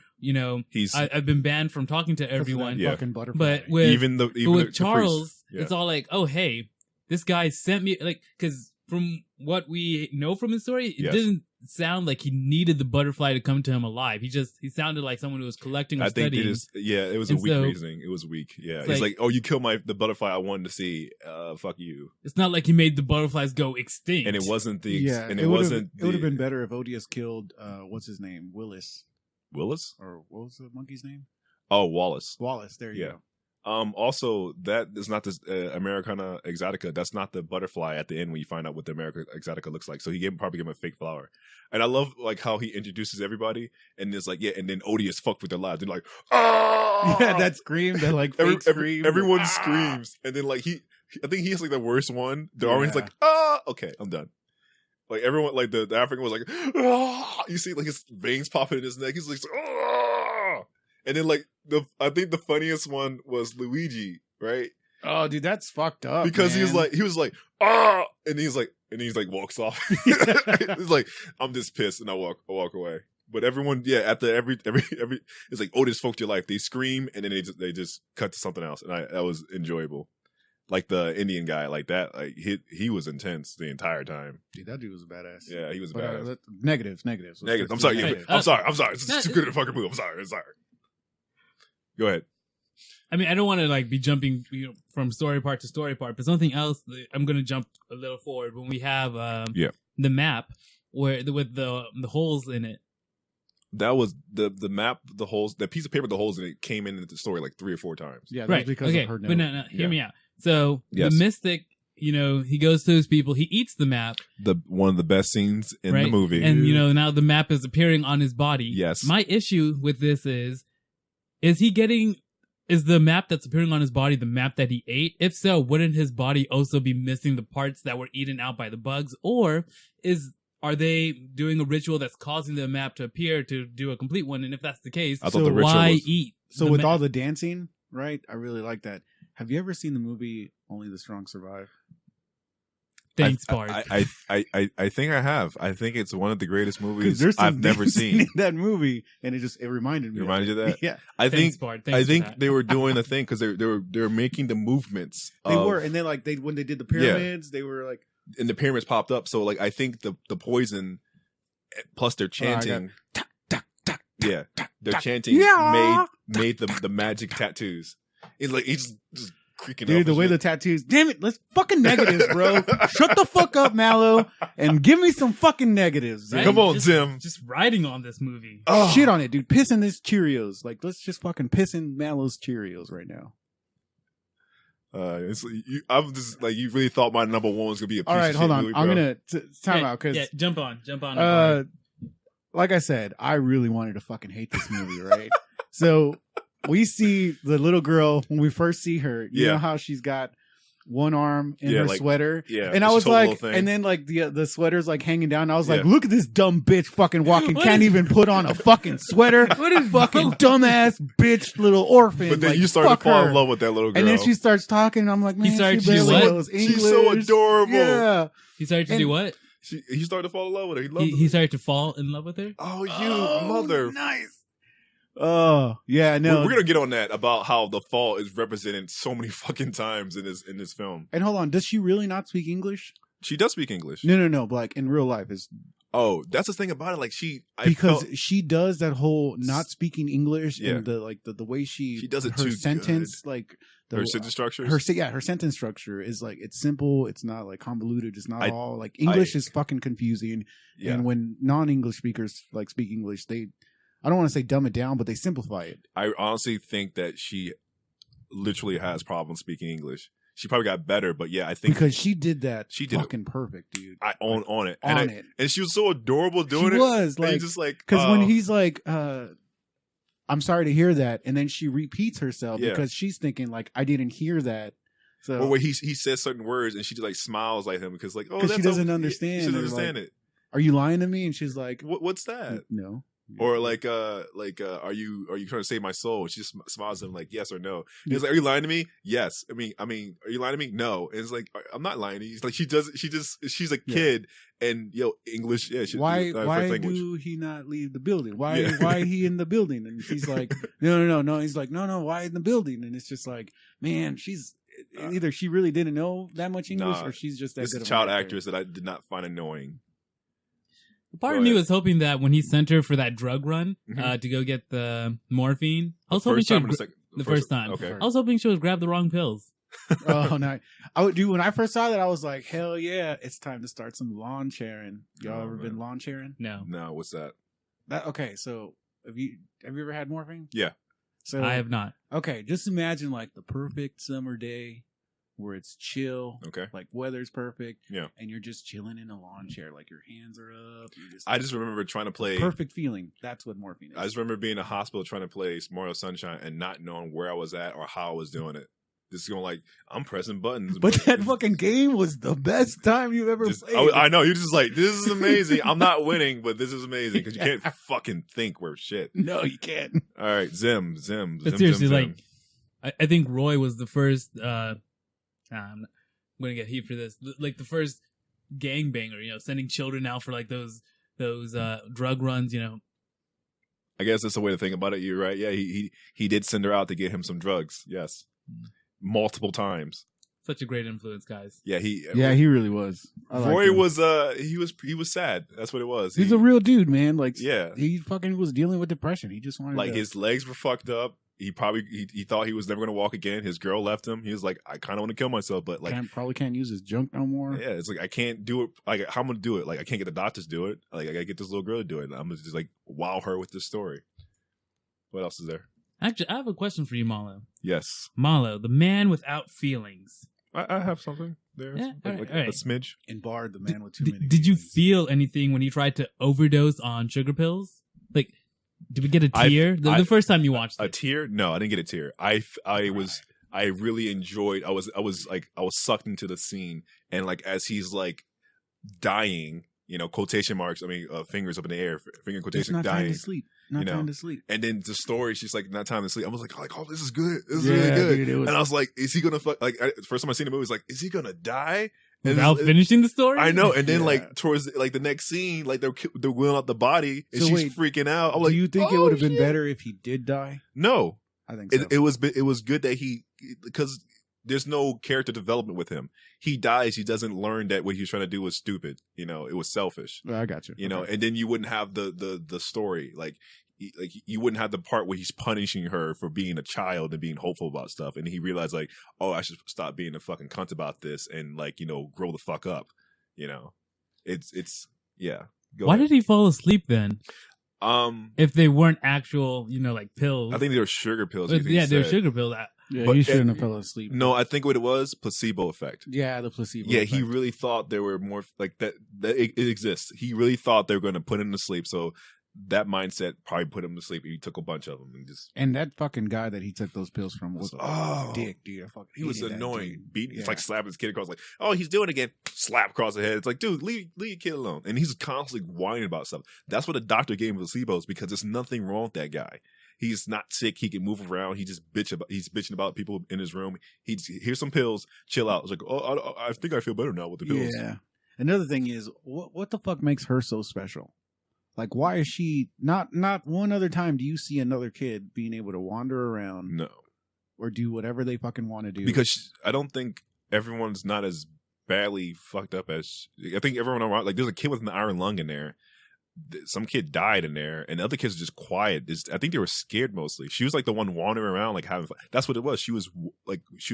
I've been banned from talking to everyone. Fucking butterfly. But with with Charles, it's all like, oh hey, this guy sent me, like, because from what we know from his story, it didn't sound like he needed the butterfly to come to him alive. He sounded like someone who was collecting or studying. It was a weak reasoning. It was weak. Yeah, he's like, oh, you killed the butterfly I wanted to see. Fuck you. It's not like he made the butterflies go extinct. And it wasn't it would have been better if Odious killed what's his name, Willis, or what was the monkey's name? Oh, Wallace. There you go. Also, that is not this Americana Exotica. That's not the butterfly at the end when you find out what the America Exotica looks like. So he probably gave him a fake flower. And I love like how he introduces everybody, and it's like and then Odious fuck with their lives. They're like, ah! Yeah, that scream, that like fake scream. Everyone screams, and then like I think he has like the worst one. Darwin's like, ah, okay, I'm done. Like everyone, like the African was like, ah! You see like his veins popping in his neck. He's like, ah! And then like I think the funniest one was Luigi, right? Oh, dude, that's fucked up. Because man. he was like, ah, and he's like walks off. He's like, I'm just pissed, and I walk away. But everyone, after every, it's like Otis fucked your life. They scream, and then they just cut to something else, and that was enjoyable. Like the Indian guy, like that, like he was intense the entire time. Dude, that dude was a badass. Yeah, he was a badass. Negatives. I'm sorry. I'm sorry. It's too good a fucking move. I'm sorry. Go ahead. I mean, I don't want to like be jumping from story part to story part, but something else. I'm going to jump a little forward when we have the map with the holes in it. That was the map, the holes, the piece of paper, the holes in it came into the story like 3 or 4 times. Yeah, right. Because of her note. But no, hear me out. So the mystic, he goes to his people. He eats the map. One of the best scenes in the movie, and now the map is appearing on his body. Yes. My issue with this is the map that's appearing on his body the map that he ate? If so, wouldn't his body also be missing the parts that were eaten out by the bugs? Or are they doing a ritual that's causing the map to appear to do a complete one? And if that's the case, why eat? So with all the dancing, right? I really like that. Have you ever seen the movie Only the Strong Survive? Thanks, Bart. I think I have. I think it's one of the greatest movies I've never seen. In that movie, and it reminded me. It reminded you of that? Yeah. I think they were doing a thing because they were making the movements. They were, and then like when they did the pyramids, they were like, and the pyramids popped up. So like I think the poison plus their chanting, their chanting made the magic tattoos. It's like he's just creaking. Dude, the way the tattoos. Damn it, let's fucking negatives, bro. Shut the fuck up, Mallow, and give me some fucking negatives. Right? Come on, Tim. Just riding on this movie. Shit on it, dude. Piss in this Cheerios. Like, let's just fucking piss in Mallow's Cheerios right now. I'm just like, you really thought my number one was gonna be a piece All right, of hold shit on. movie, I'm bro. gonna time out because jump on. like I said, I really wanted to fucking hate this movie, right? So we see the little girl when we first see her. You know how she's got one arm in her sweater, and I was like, and then like the sweater's like hanging down. And I was like, look at this dumb bitch fucking walking, can't even put on a fucking sweater. What is fucking dumbass bitch little orphan? But then like, you started to fall in love with that little girl, and then she starts talking. And I'm like, man, he started she to do barely what? knows English. She's so adorable. Yeah, he started to do what? He started to fall in love with her. He started to fall in love with her. Oh, you mother! Nice. Oh yeah, no. We're gonna get on that about how the fall is represented so many fucking times in this film. And hold on, does she really not speak English? She does speak English. No. But like in real life, is that's the thing about it. Like she she does that whole not speaking English and the way she does it her too sentence good. Like her sentence structure. Her sentence structure is like it's simple. It's not like convoluted. It's not all like English is fucking confusing. Yeah. And when non-English speakers like speak English, I don't want to say dumb it down, but they simplify it. I honestly think that she literally has problems speaking English. She probably got better, but yeah, I think because she did that. She did fucking perfect, dude. I on it, on and she was so adorable doing it. She was like, just like because when he's like, "I'm sorry to hear that," and then she repeats herself because she's thinking like, "I didn't hear that." So, or when he says certain words and she just like smiles like him because like, oh, she doesn't understand. She doesn't understand it. Are you lying to me? And she's like, "What's that?" No. Or like, are you trying to save my soul? She just smiles at him like, yes or no. And he's like, are you lying to me? Yes. I mean, are you lying to me? No. And it's like, I'm not lying to you. It's like she's a kid, and English. Yeah. Why do he not leave the building? Why he in the building? And she's like, no. He's like, no. Why in the building? And it's just like, man, she's either she really didn't know that much English, or she's just that good. This child actress that I did not find annoying. Part of me was hoping that when he sent her for that drug run to go get the morphine, I was hoping she would the first time. Okay. I was hoping she would grab the wrong pills. Oh no! When I first saw that, I was like, hell yeah, it's time to start some lawn sharing. Y'all ever been lawn sharing? No. What's that? Okay, so have you ever had morphine? Yeah. So I have not. Okay, just imagine like the perfect summer day where it's chill, like weather's perfect, and you're just chilling in a lawn chair, like your hands are up. I just remember trying to play perfect feeling. That's what morphine is. I just remember being in a hospital trying to play Mario Sunshine and not knowing where I was at or how I was doing it. Just going like, I'm pressing buttons. But that fucking game was the best time you've ever played. I know. You're just like, this is amazing. I'm not winning, but this is amazing because you can't fucking think we're shit. No, you can't. All right, Zim. But seriously, like, I think Roy was the first. I'm gonna get heat for this. Like the first gangbanger, sending children out for like those drug runs, I guess that's the way to think about it. You're right. Yeah, he did send her out to get him some drugs. Yes, multiple times. Such a great influence, guys. Yeah, he really was. Roy was he was sad. That's what it was. He's a real dude, man. Like yeah, he fucking was dealing with depression. He just wanted his legs were fucked up. He thought he was never going to walk again. His girl left him. He was like, I kind of want to kill myself, but like, probably can't use his junk no more. Yeah, it's like I can't do it. Like, how am I gonna do it? Like, I can't get the doctors to do it. Like, I gotta get this little girl to do it. I'm gonna just like wow her with this story. What else is there? Actually, I have a question for you, Malo. Yes, Malo, the man without feelings. I have something there. Yeah, all right. A smidge. In Bard, the man with too many. Did you feel anything when he tried to overdose on sugar pills? Like, did we get a tear the first time you watched it? A tear? No, I didn't get a tear. I really enjoyed. I was sucked into the scene, and like as he's like dying, quotation marks. I mean, fingers up in the air, finger quotation. It's not dying. Time to sleep. Not time to sleep. And then the story, she's like, not time to sleep. I was like, oh, this is good. This is really good. Dude, and I was like, is he gonna fuck? Like, first time I seen the movie, was like, is he gonna die? Without finishing the story? I know. And then like towards like the next scene, like they're wheeling out the body, and she's freaking out. I'm like, do you think it would have been better if he did die? No, I think so. It was good that because there's no character development with him. He dies. He doesn't learn that what he was trying to do was stupid. It was selfish. I got you. And then you wouldn't have the story like you wouldn't have the part where he's punishing her for being a child and being hopeful about stuff, and he realized like, oh, I should stop being a fucking cunt about this and like grow the fuck up. It's yeah. Why did he fall asleep then? If they weren't actual, like pills. I think they were sugar pills. They were sugar pills. Yeah, But he shouldn't have fell asleep. No, I think what it was, placebo effect. Yeah, the placebo. Yeah, effect. he really thought there were more like that. It exists. He really thought they were going to put him to sleep. So that mindset probably put him to sleep. He took a bunch of them and just. And that fucking guy that he took those pills from was a dick, dude. I fucking He was hated that annoying. dude. Beating, Yeah. like slapping his kid across, like, oh, he's doing it again. Slap across the head. It's like, dude, leave your kid alone. And he's constantly whining about stuff. That's what the doctor gave him placebos because there's nothing wrong with that guy. He's not sick. He can move around. He's bitching about people in his room. Here's some pills. Chill out. It's like, oh, I think I feel better now with the pills. Yeah. Another thing is, what the fuck makes her so special? Like, why is she not one other time do you see another kid being able to wander around No, or do whatever they fucking want to do? because I don't think everyone's not as badly fucked up as I think everyone around. Like, there's a kid with an iron lung in there. Some kid died in there, and the other kids are just quiet. I think they were scared mostly. She was like the one wandering around, like having fun. That's what it was. She was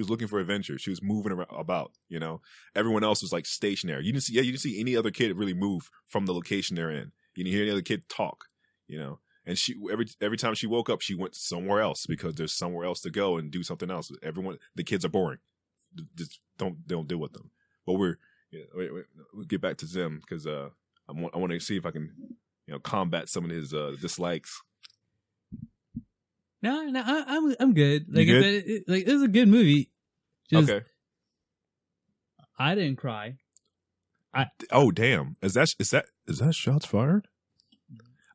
looking for adventure. She was moving around about. You know, everyone else was like stationary. You didn't see any other kid really move from the location they're in. You didn't hear any other kid talk. You know, and she every time she woke up, she went somewhere else because there's somewhere else to go and do something else. The kids are boring. Just don't deal with them. But we'll get back to Zim because I want to see if I can, combat some of his dislikes. No, I'm good. Like, You it was a good movie. Just, Okay. I didn't cry. Oh damn! Is that shots fired?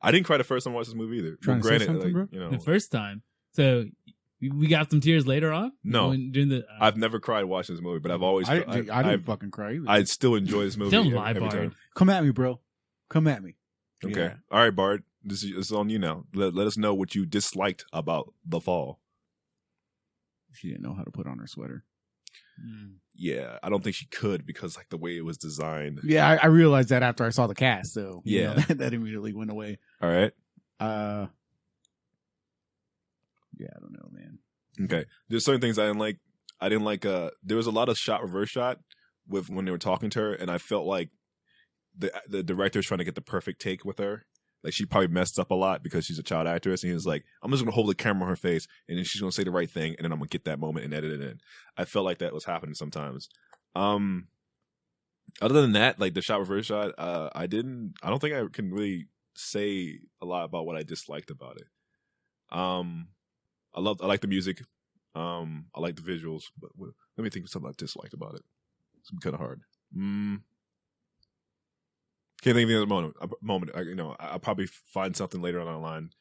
I didn't cry the first time I watched this movie either. Trying to say something, bro? The first time. So we got some tears later on. No. During the I've never cried watching this movie, but I've always. I didn't fucking cry either. I still enjoy this movie. Don't lie, every Bard. time. Come at me, bro. Come at me. Okay. Yeah. All right, Bard. This is on you now. Let us know what you disliked about The Fall. She didn't know how to put on her sweater. Yeah, I don't think she could because like the way it was designed. Yeah, I realized that after I saw the cast. So Yeah. that immediately went away. All right. Yeah, I don't know, man. Okay. There's certain things I didn't like. There was a lot of reverse shot with when they were talking to her, and I felt like the director's trying to get the perfect take with her. Like she probably messed up a lot because she's a child actress, and he was like, "I'm just gonna hold the camera on her face, and then she's gonna say the right thing, and then I'm gonna get that moment and edit it in." I felt like that was happening sometimes. Other than that, like the shot reverse shot, I don't think I can really say a lot about what I disliked about it. I like the music. I like the visuals, but let me think of something I disliked about it. It's kind of hard. Can't think of the moment. I'll probably find something later on online.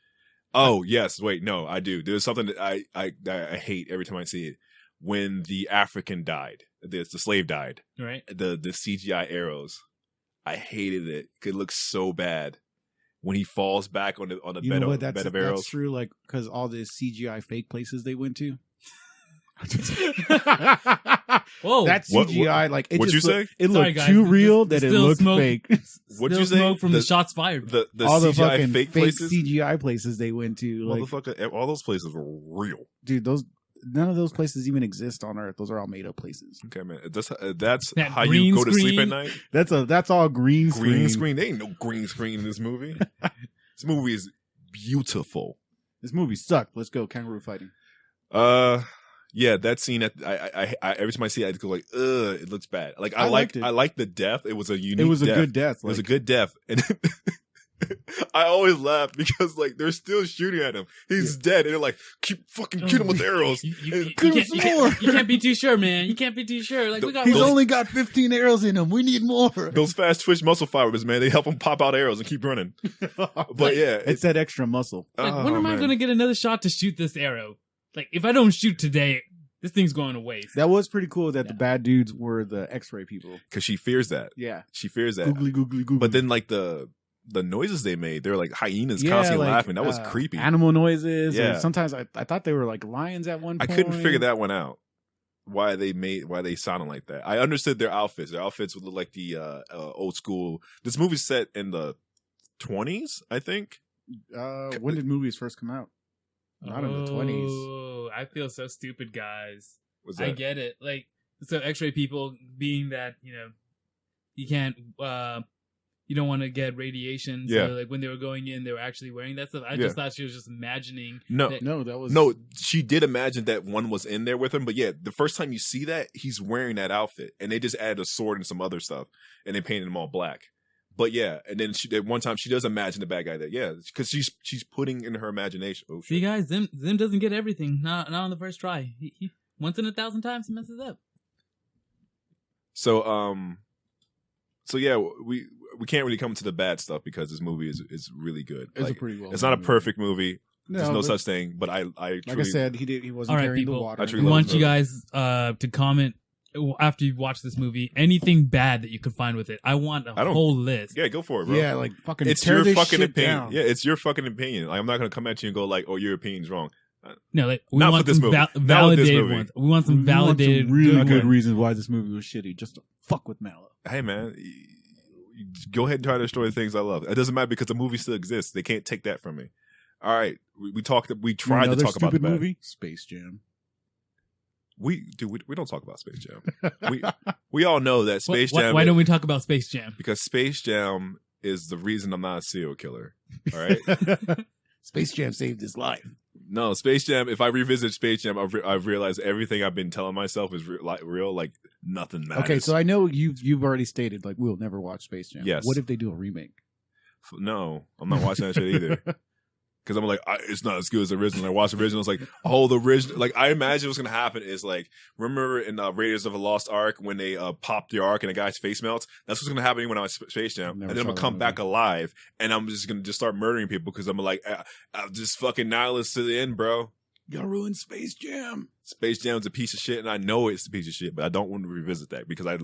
Oh yes, wait, no, I do. There's something that I hate every time I see it. When the African died, the slave died. Right. The CGI arrows, I hated it. It looks so bad when he falls back on the bed of arrows. That's true. Like because all the CGI fake places they went to. Whoa, that CGI, like it what'd just you say? It Sorry, looked guys. too real There's that it still looked smoke. fake. What'd you say? Smoke from the shots fired. The all the CGI fucking fake fake places. CGI places they went to, like, Motherfucker, all those places were real. dude, none of those places even exist on Earth. Those are all made up places. Okay, man. That's That how you green go to sleep at screen. night. That's all green screen. Green screen. There ain't no green screen in this movie. This movie is beautiful. This movie sucked. Let's go kangaroo fighting. Yeah, that scene. I every time I see it, I just go like, ugh, it looks bad. Like I liked it. I liked the death. It was a unique. It was a death. good death. It was a good death, and I always laugh because like they're still shooting at him. He's dead, and they're like, keep fucking shoot him with arrows. You more. can't be too sure, man. You can't be too sure. Like we got. He's only got 15 arrows in him. We need more. Those fast twitch muscle fibers, man, they help him pop out arrows and keep running. But yeah, it's that extra muscle. Like, when am I going to get another shot to shoot this arrow? Like, if I don't shoot today, this thing's going to waste. That was pretty cool that the bad dudes were the X-ray people. Because she fears that. Yeah. She fears that. Googly, googly, googly. But then, like, the noises they made, they were like hienas Yeah, constantly like, laughing. That was creepy. Animal noises. Yeah. Or sometimes I thought they were like lions at one I point. couldn't figure that one out. Why they sounded like that. I understood their outfits. Their outfits would look like the old school. This movie's set in the 20s, I think. When did movies first come out? Not in the 20s. Oh, I feel so stupid, guys. Was I that? get it. Like, so X-ray people being that, you can't you don't want to get radiation. So Yeah. like when they were going in, they were actually wearing that stuff. I Yeah. just thought she was just imagining. No, that- No, that was no, she did imagine that one was in there with him, but yeah, the first time you see that, he's wearing that outfit, and they just added a sword and some other stuff, and they painted him all black. But yeah, and then at one time she does imagine the bad guy there, yeah, because she's putting in her imagination. Oh, See, shit. guys, Zim doesn't get everything. Not on the first try. He once in 1,000 times he messes up. So yeah, we can't really come to the bad stuff because this movie is really good. it's Like, a pretty well. it's not a movie. perfect movie. There's no but such thing, but I Like truly, I said, he wasn't All right, carrying people. the water. I We truly love want this you movie. guys to comment after you've watched this movie anything bad that you could find with it. I want a I don't- whole list. Yeah, go for it, bro. Yeah, like fucking. It's tear your this fucking shit opinion. down. Yeah, it's your fucking opinion. Like, I'm not gonna come at you and go like, "Oh, your opinion's wrong." No, like we Not want with this some movie. Not with this validated movie. ones. We want some We want validated, really good good ones. reasons why this movie was shitty. Just to fuck with Mallow. Hey, man, you go ahead and try to destroy the things I love. It doesn't matter because the movie still exists. They can't take that from me. All right, we talked. We tried to Another talk about the stupid bad. movie, Space Jam. We don't talk about Space Jam. we all know that Space Jam. Why don't we talk about Space Jam? Because Space Jam is the reason I'm not a serial killer. All right. Space Jam saved his life. No, Space Jam. If I revisit Space Jam, I've realized everything I've been telling myself is real. Like nothing matters. Okay, so I know you've already stated like we'll never watch Space Jam. Yes. What if they do a remake? No, I'm not watching that shit either. Because I'm like, it's not as good as the original. I watched the original. It's like, oh, the original. Like, I imagine what's going to happen is like, remember in Raiders of the Lost Ark when they popped the Ark and the guy's face melts? That's what's going to happen when I was Space Jam. Never And then I'm going saw to come that back alive and I'm just going to just start murdering people because I'm like, I'm just fucking nihilist to the end, bro. Y'all ruined Space Jam. Space Jam's a piece of shit, and I know it's a piece of shit, but I don't want to revisit that because I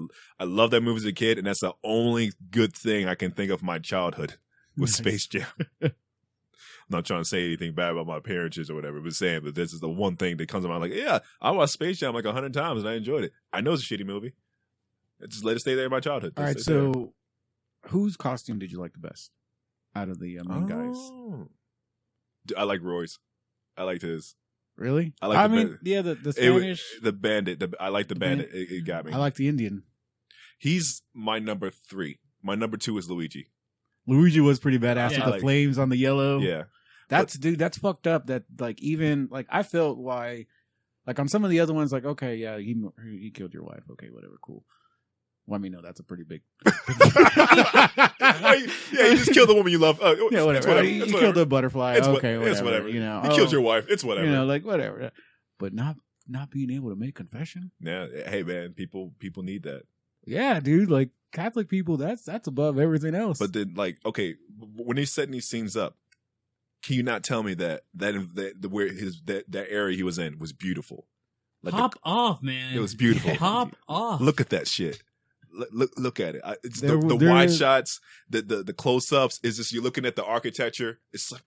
love that movie as a kid, and that's the only good thing I can think of from my childhood was Space Jam. I'm not trying to say anything bad about my parentage or whatever, but saying that this is the one thing that comes to mind. Like, yeah, I watched Space Jam like 100 times and I enjoyed it. I know it's a shitty movie. I just let it stay there in my childhood. All right, Just stay there. so whose costume did you like the best out of the main guys? Oh. I like Roy's. I liked his. Really? I like I the mean, band- yeah, the It, Spanish. the Bandit. I like the The Bandit. It got me. I like the Indian. He's my number 3. My number 2 is Luigi. Luigi was pretty badass Yeah. with I the like- flames on the yellow. Yeah. That's that's fucked up. That like even like I felt why like on some of the other ones like okay yeah he killed your wife, okay, whatever, cool. Well, I mean, no, that's a pretty big. Yeah, you just killed the woman you love. Yeah, It's whatever. whatever. You It's killed whatever. a butterfly. It's Okay, whatever. It's whatever. You know, You killed your wife. It's whatever. You know, like whatever. But not being able to make confession. Yeah. Hey, man. People need that. Yeah, dude. Like Catholic people, that's above everything else. But then, like, okay, when he's setting these scenes up, can you not tell me that where that area he was in was beautiful? Like Pop off, man. it was beautiful. Pop off. Look at that shit. Look at it. It's There the there wide is- shots, the close ups. Is just you're looking at the architecture. It's like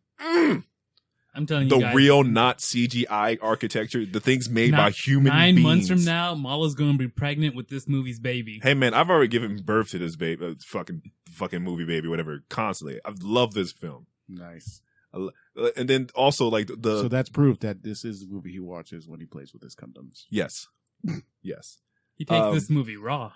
I'm telling you the guys. real, not CGI archicecture. The things made by human 9 beings. months from now, Mala's going to be pregnant with this movie's baby. Hey man, I've already given birth to this baby, fucking movie baby, whatever. Constantly, I've loved this film, nice. and then also like So that's proof that this is the movie he watches when he plays with his condoms. yes, yes. He takes this movie raw.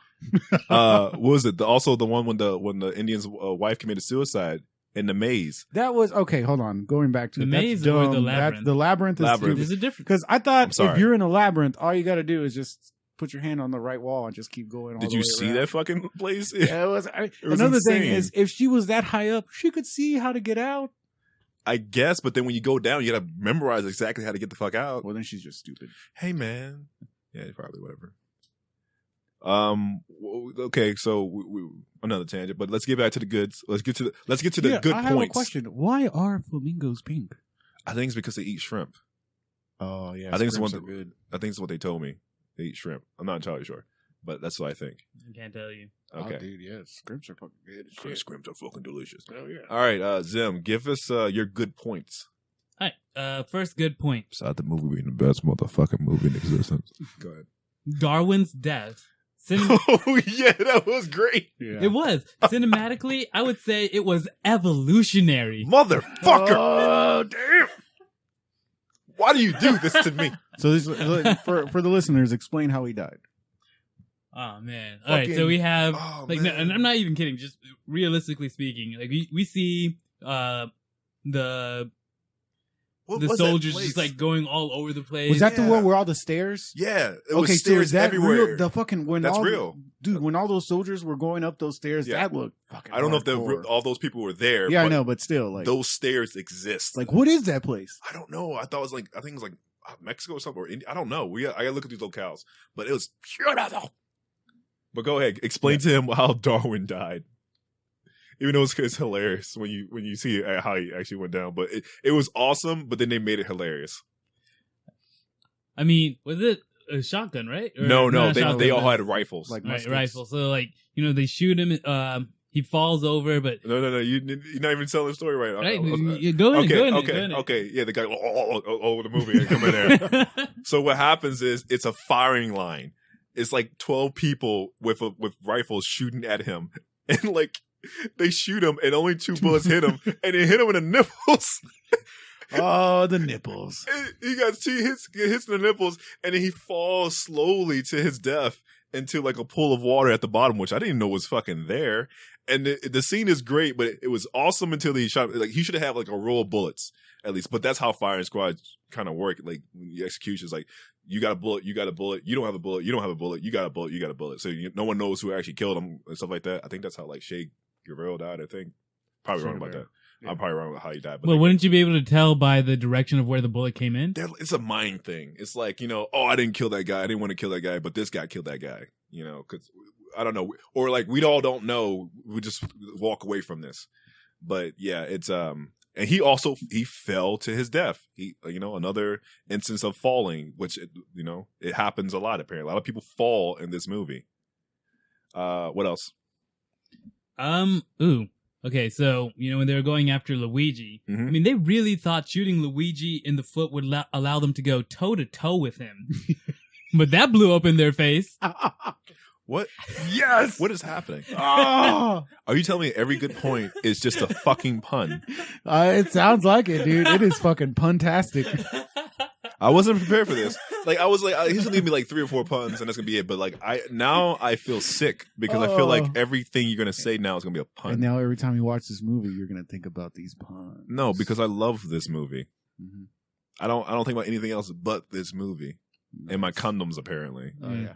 What was it? Also the one when the Indian's wife committed suicide in the maze. That was okay. Hold on, going back to The it. That's maze or the dumb. labyrinth? The labyrinth is Labyrinth. There's a difference. because I I'm thought sorry. if you're in a labyrinth, all you got to do is just put your hand on the right wall and just keep going. All Did the you way see around. that fucking place? Yeah, it was. was Another thing insane. is, if she was that high up, she could see how to get out. I guess, but then when you go down, you gotta memorize exactly how to get the fuck out. Well, then she's just stupid. Hey man, yeah, probably whatever. Okay, so we another tangent, but let's get back to the goods. Let's get to the good I points. have a question. Why are flamingos pink? I think it's because they eat shrimp. Oh yeah, I think it's scrimps one are good. I think it's what they told me. They eat shrimp. I'm not entirely sure, but that's what I think. I can't tell you. Okay, Oh, dude, yeah, scrimps are fucking good. as shit. Shrimps are fucking delicious. Oh yeah. All right, Zim, give us your good points. All right. First good point. Besides the movie being the best motherfucking movie in existence. Go ahead. Darwin's death. Oh yeah, that was great, Yeah. It was. Cinematically, I would say it was evolutionary. motherfucker. Oh damn. Why do you do this to me? So this for the listeners, explain how he died. Oh man! All right, so we have and I'm not even kidding. Just realistically speaking, like we see the soldiers just like going all over the place. Was that the one where all the stairs? Yeah, it was stairs everywhere. Real? The fucking that's real, dude. When all those soldiers were going up those stairs, that looked fucking. I don't know if all those people were there. Yeah, I know, but still, like those stairs exist. Like, what is that place? I don't know. I think it was like Mexico or something. Or India. I don't know. I gotta look at these locales, but it was beautiful. But go ahead, explain to him how Darwin died. Even though it's hilarious when you see how he actually went down, but it was awesome. But then they made it hilarious. I mean, was it a shotgun, right? Or no, they all had rifles, like rifles. So like they shoot him. He falls over, but no, you're not even telling the story right. Right, go in. Okay. Yeah, the guy over the movie and come in there. So what happens is it's a firing line. It's like 12 people with rifles shooting at him, and like they shoot him, and only 2 bullets hit him, and it hit him in the nipples. Oh, the nipples! He got 2 hits in the nipples, and then he falls slowly to his death into like a pool of water at the bottom, which I didn't know was fucking there. And the scene is great, but it was awesome until he shot. Like he should have like a row of bullets at least. But that's how firing squads kind of work. Like the execution is like, you got a bullet, you got a bullet, you don't have a bullet, you don't have a bullet, you got a bullet, you got a bullet. So no one knows who actually killed him and stuff like that. I think that's how like Che Guevara died. I think probably wrong about that. Yeah. I'm probably wrong with how he died. But well, wouldn't you be able to tell by the direction of where the bullet came in? It's a mind thing. It's like, I didn't kill that guy. I didn't want to kill that guy, but this guy killed that guy. Because I don't know, or like we all don't know. We just walk away from this. But yeah, it's and he fell to his death. He another instance of falling, which it happens a lot. Apparently, a lot of people fall in this movie. What else? Okay, so when they were going after Luigi, I mean, they really thought shooting Luigi in the foot would allow them to go toe to toe with him, but that blew up in their face. What? Yes. What is happening? Oh. Are you telling me every good point is just a fucking pun? It sounds like it, dude. It is fucking puntastic. I wasn't prepared for this. Like I was like, he's gonna give me like 3 or 4 puns, and that's gonna be it. But like I feel sick because I feel like everything you're gonna say now is gonna be a pun. And now every time you watch this movie, you're gonna think about these puns. No, because I love this movie. Mm-hmm. I don't think about anything else but this movie and my condoms. Apparently. Oh yeah.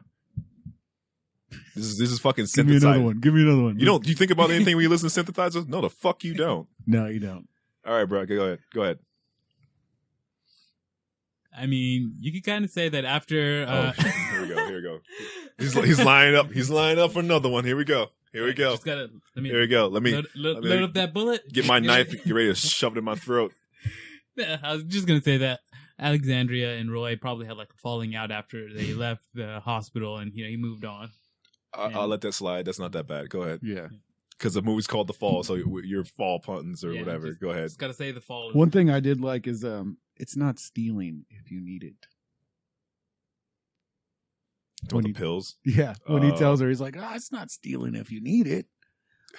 This is fucking synthesized. Give me another one. Do you think about anything when you listen to synthesizers? No, the fuck you don't. No, you don't. All right, bro. Go ahead. I mean, you could kind of say that after. Here we go. He's lining up. He's lining up for another one. Here we go. Here we go. Here we go. Let me load up that bullet. Get my knife. Get ready to shove it in my throat. Yeah, I was just gonna say that Alexandria and Roy probably had like a falling out after they left the hospital, and he moved on. I'll let that slide. That's not that bad. Go ahead. Yeah. Because the movie's called The Fall, so your fall puns or whatever. Go ahead. Just gotta say The Fall. One thing I did like is it's not stealing if you need it. The pills? Yeah. When he tells her, he's like, it's not stealing if you need it.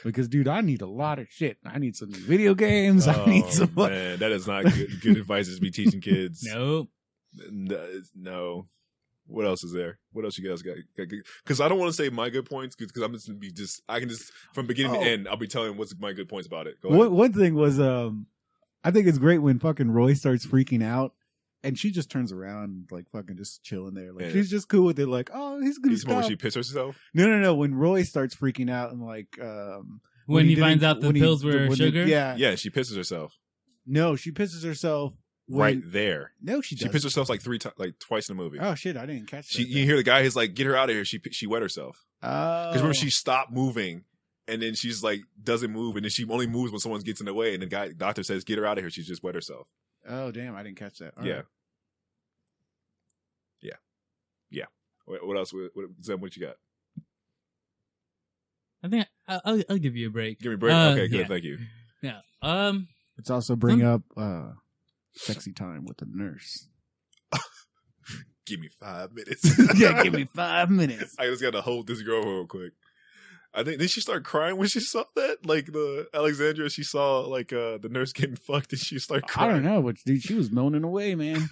Because, dude, I need a lot of shit. I need some video games. I need some. Man, that is not good advice to be teaching kids. Nope. No. What else is there? What else you guys got? Because I don't want to say my good points because I'm just going to be I can just, from beginning to end, I'll be telling what's my good points about it. Go ahead. One thing was, I think it's great when fucking Roy starts freaking out and she just turns around, like fucking just chilling there. Like she's just cool with it. Like, he's going to stop. When she pisses herself? No. When Roy starts freaking out and like, when he finds out the pills were sugar? Yeah, she pisses herself. No, she pisses herself. Right there. No, she doesn't. She pissed herself like twice in the movie. Oh shit, I didn't catch that. You hear the guy, he's like, get her out of here. She wet herself. Because remember, she stopped moving and then she's like, doesn't move. And then she only moves when someone gets in the way. And the doctor says, get her out of here. She's just wet herself. Oh, damn. I didn't catch that. All right. Yeah. What else? Zem, what you got? I think I'll give you a break. Give me a break? Okay, good. Yeah. Thank you. Yeah. Let's also bring up sexy time with the nurse. Give me 5 minutes. Yeah, give me 5 minutes. I just got to hold this girl real quick. I think, did she start crying when she saw that? Like the Alexandria, she saw like the nurse getting fucked and she started crying. I don't know, but dude, she was moaning away, man.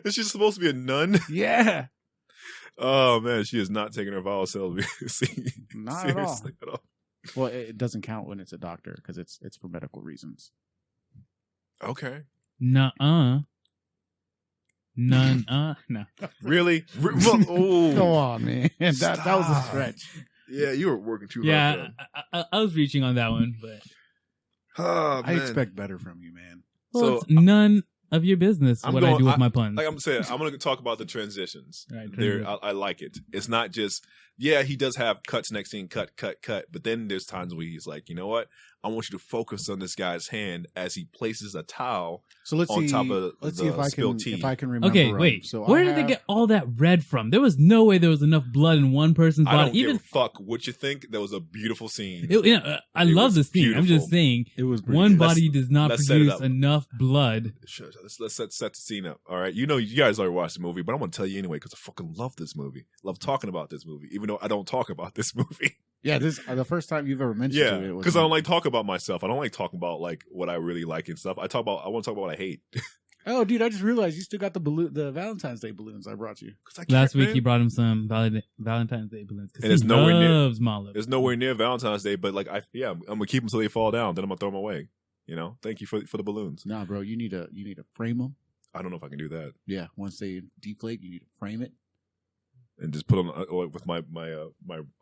Is she supposed to be a nun? Yeah. Oh man, she is not taking her vow celibacy Not at all. seriously at all. Well, it doesn't count when it's a doctor because it's for medical reasons. Okay. Nuh-uh. No. Really? Come Oh. on, man. That was a stretch. Yeah, you were working too hard. Yeah, bro. I was reaching on that one, but Oh, I man. expect better from you, man. well, So, it's none of your business I'm what I going- do with my puns. Like I'm saying, I'm going to talk about the transitions. Right, There, transition. I like it. It's not just, yeah, he does have cuts next scene, cut. But then there's times where he's like, you know what? I want you to focus on this guy's hand as he places a towel. So let's On see. top of let's the see if I spilled can tea. if I can remember. Okay, right. wait. So Where I did they have- get all that red from? There was no way there was enough blood in one person's I body. don't Even give a fuck what you think. That was a beautiful scene. I It love was the scene. I'm beautiful. just saying, It was pretty one good. body does not let's set it produce up. enough blood. Sure, let's set the scene up. All right, you know, you guys already watched the movie, but I'm gonna tell you anyway because I fucking love this movie. Love talking about this movie, even though I don't talk about this movie. Yeah, this the first time you've ever mentioned Yeah, it. because I don't like talking about myself. I don't like talking about like what I really like and stuff. I want to talk about what I hate. Oh, dude, I just realized you still got the Valentine's Day balloons I brought you. 'Cause I can't, Last week man. he brought him some Valentine's Day balloons because And it's he nowhere near- loves Mala. It's nowhere near Valentine's Day, but like I'm gonna keep them till they fall down. Then I'm gonna throw them away. You know, thank you for the balloons. Nah, bro, you need to frame them. I don't know if I can do that Yeah, once they deflate, you need to frame it. and just put them with my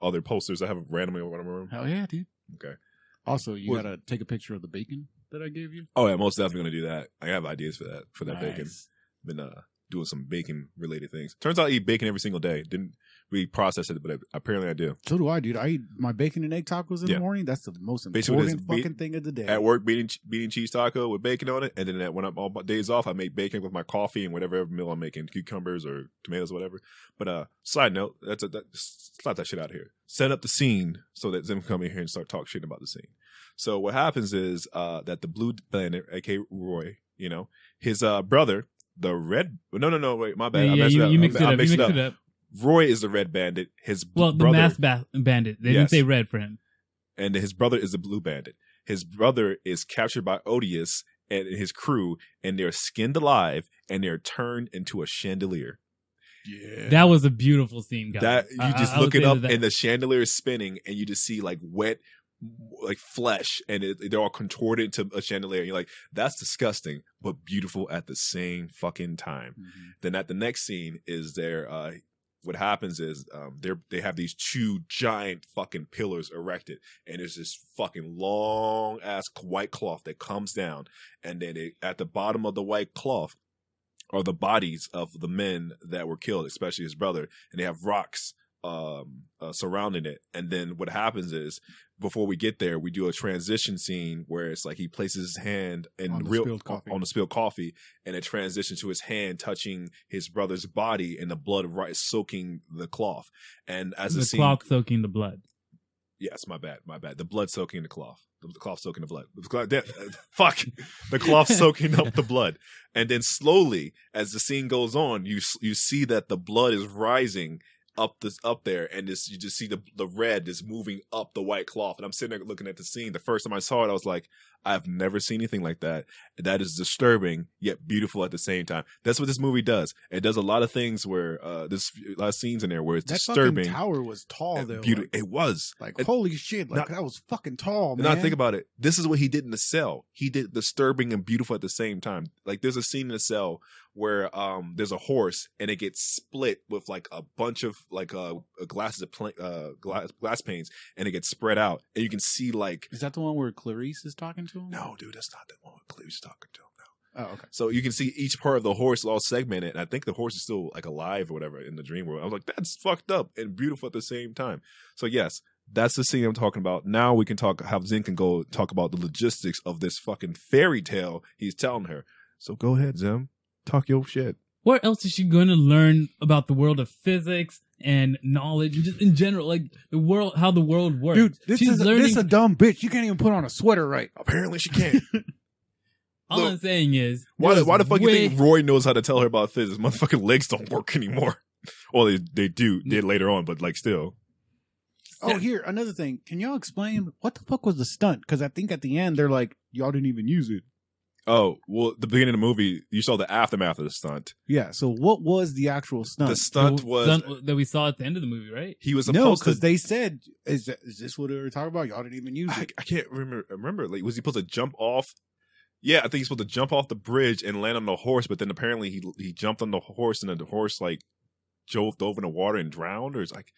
other posters I have randomly around my room. Hell yeah, dude. Okay. Also, you What- gotta take a picture of the bacon that I gave you. Oh yeah, most definitely gonna do that. I have ideas for that bacon. Nice. Been doing some bacon related things. Turns out I eat bacon every single day. Didn't really process it, but apparently I do. So do I, dude. I eat my bacon and egg tacos in Yeah. the morning. That's the most Basically, important this fucking thing of the day. At work, beating cheese taco with bacon on it, and then when I'm all my days off, I make bacon with my coffee and whatever meal I'm making, cucumbers or tomatoes, or whatever. But side note, slap that shit out of here. Set up the scene so that Zim can come in here and start talk shit about the scene. So what happens is that the Blue Bandit, aka Roy, you know, his brother, the Red. No, wait, my bad. I messed it up. You mixed it I up. You mixed mixed it up. Roy is the Red Bandit. His Well, the brother, masked bandit. They didn't Yes. say red for him. and his brother is the Blue Bandit. His brother is captured by Odious and his crew, and they're skinned alive, and they're turned into a chandelier. Yeah. That was a beautiful scene, guys. That you just I look would it say up, that- and the chandelier is spinning, and you just see like wet, like flesh, and they're all contorted to a chandelier. And you're like, that's disgusting, but beautiful at the same fucking time. Mhm. Then at the next scene is what happens is they have these two giant fucking pillars erected, and there's this fucking long ass white cloth that comes down, and then at the bottom of the white cloth are the bodies of the men that were killed, especially his brother, and they have rocks surrounding it. And then what happens is, before we get there, we do a transition scene where it's like he places his hand in On the real spilled coffee. on the spilled coffee, and it transitions to his hand touching his brother's body, and the blood soaking the cloth. And as the the scene, cloth soaking the blood. yes, my bad, the blood soaking the cloth. The cloth soaking the blood. Fuck. The cloth soaking up the blood. And then slowly, as the scene goes on, you see that the blood is rising up there, and you just see the red is moving up the white cloth. And I'm sitting there looking at the scene. The first time I saw it, I was like, I've never seen anything like that. That is disturbing yet beautiful at the same time. That's what this movie does. It does a lot of things where there's a lot of scenes in there where it's That disturbing. fucking tower was tall, and though. beautiful. It was. Like It- holy shit! Like Now- that was fucking tall, man. Now think about it. This is what he did in the cell. He did disturbing and beautiful at the same time. Like there's a scene in the cell where there's a horse and it gets split with like a bunch of like glasses of glass panes, and it gets spread out, and you can see like, Is that the one where Clarice is talking to him? no, dude, that's not the one Cleve's talking to him. No. Oh, okay. So you can see each part of the horse all segmented, and I think the horse is still like alive or whatever in the dream world. I was like, that's fucked up and beautiful at the same time. So yes, that's the scene I'm talking about. Now we can have Zin can go talk about the logistics of this fucking fairy tale he's telling her. So go ahead, Zim. Talk your shit. Where else is she going to learn about the world of physics and knowledge, and just in general, like the world, how the world works? Dude, this She's is learning. a dumb bitch. You can't even put on a sweater right. Apparently she can't. all Look, I'm saying is, Why there's the fuck you way- think Roy knows how to tell her about physics? Motherfucking legs don't work anymore. Well, they did later on, but like still. Oh, here another thing. Can y'all explain what the fuck was the stunt? Because I think at the end they're like, y'all didn't even use it. Oh, well, the beginning of the movie, you saw the aftermath of the stunt. Yeah. So what was the actual stunt? The stunt was Stunt that we saw at the end of the movie, right? he was no, supposed because to. they said, "Is this what they were talking about? Y'all didn't even use it." I can't remember. Like, was he supposed to jump off? Yeah, I think he's supposed to jump off the bridge and land on the horse, but then apparently he jumped on the horse and then the horse like dove in the water and drowned. Or it's like,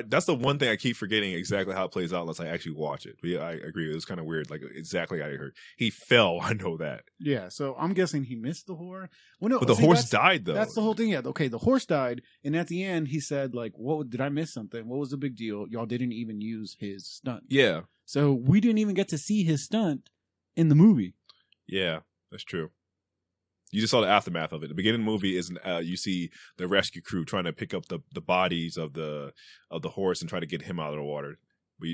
that's the one thing I keep forgetting exactly how it plays out unless I actually watch it. But yeah, I agree. It was kind of weird. Like exactly how I heard he fell. I know that. Yeah. So I'm guessing he missed the horse. Well, no, But the horse died though. That's the whole thing. Yeah. Okay. The horse died, and at the end he said, "Like, what did I miss something? What was the big deal? Y'all didn't even use his stunt." Yeah, So we didn't even get to see his stunt in the movie. yeah, that's true. You just saw the aftermath of it. The beginning of the movie is you see the rescue crew trying to pick up the bodies of the horse and try to get him out of the water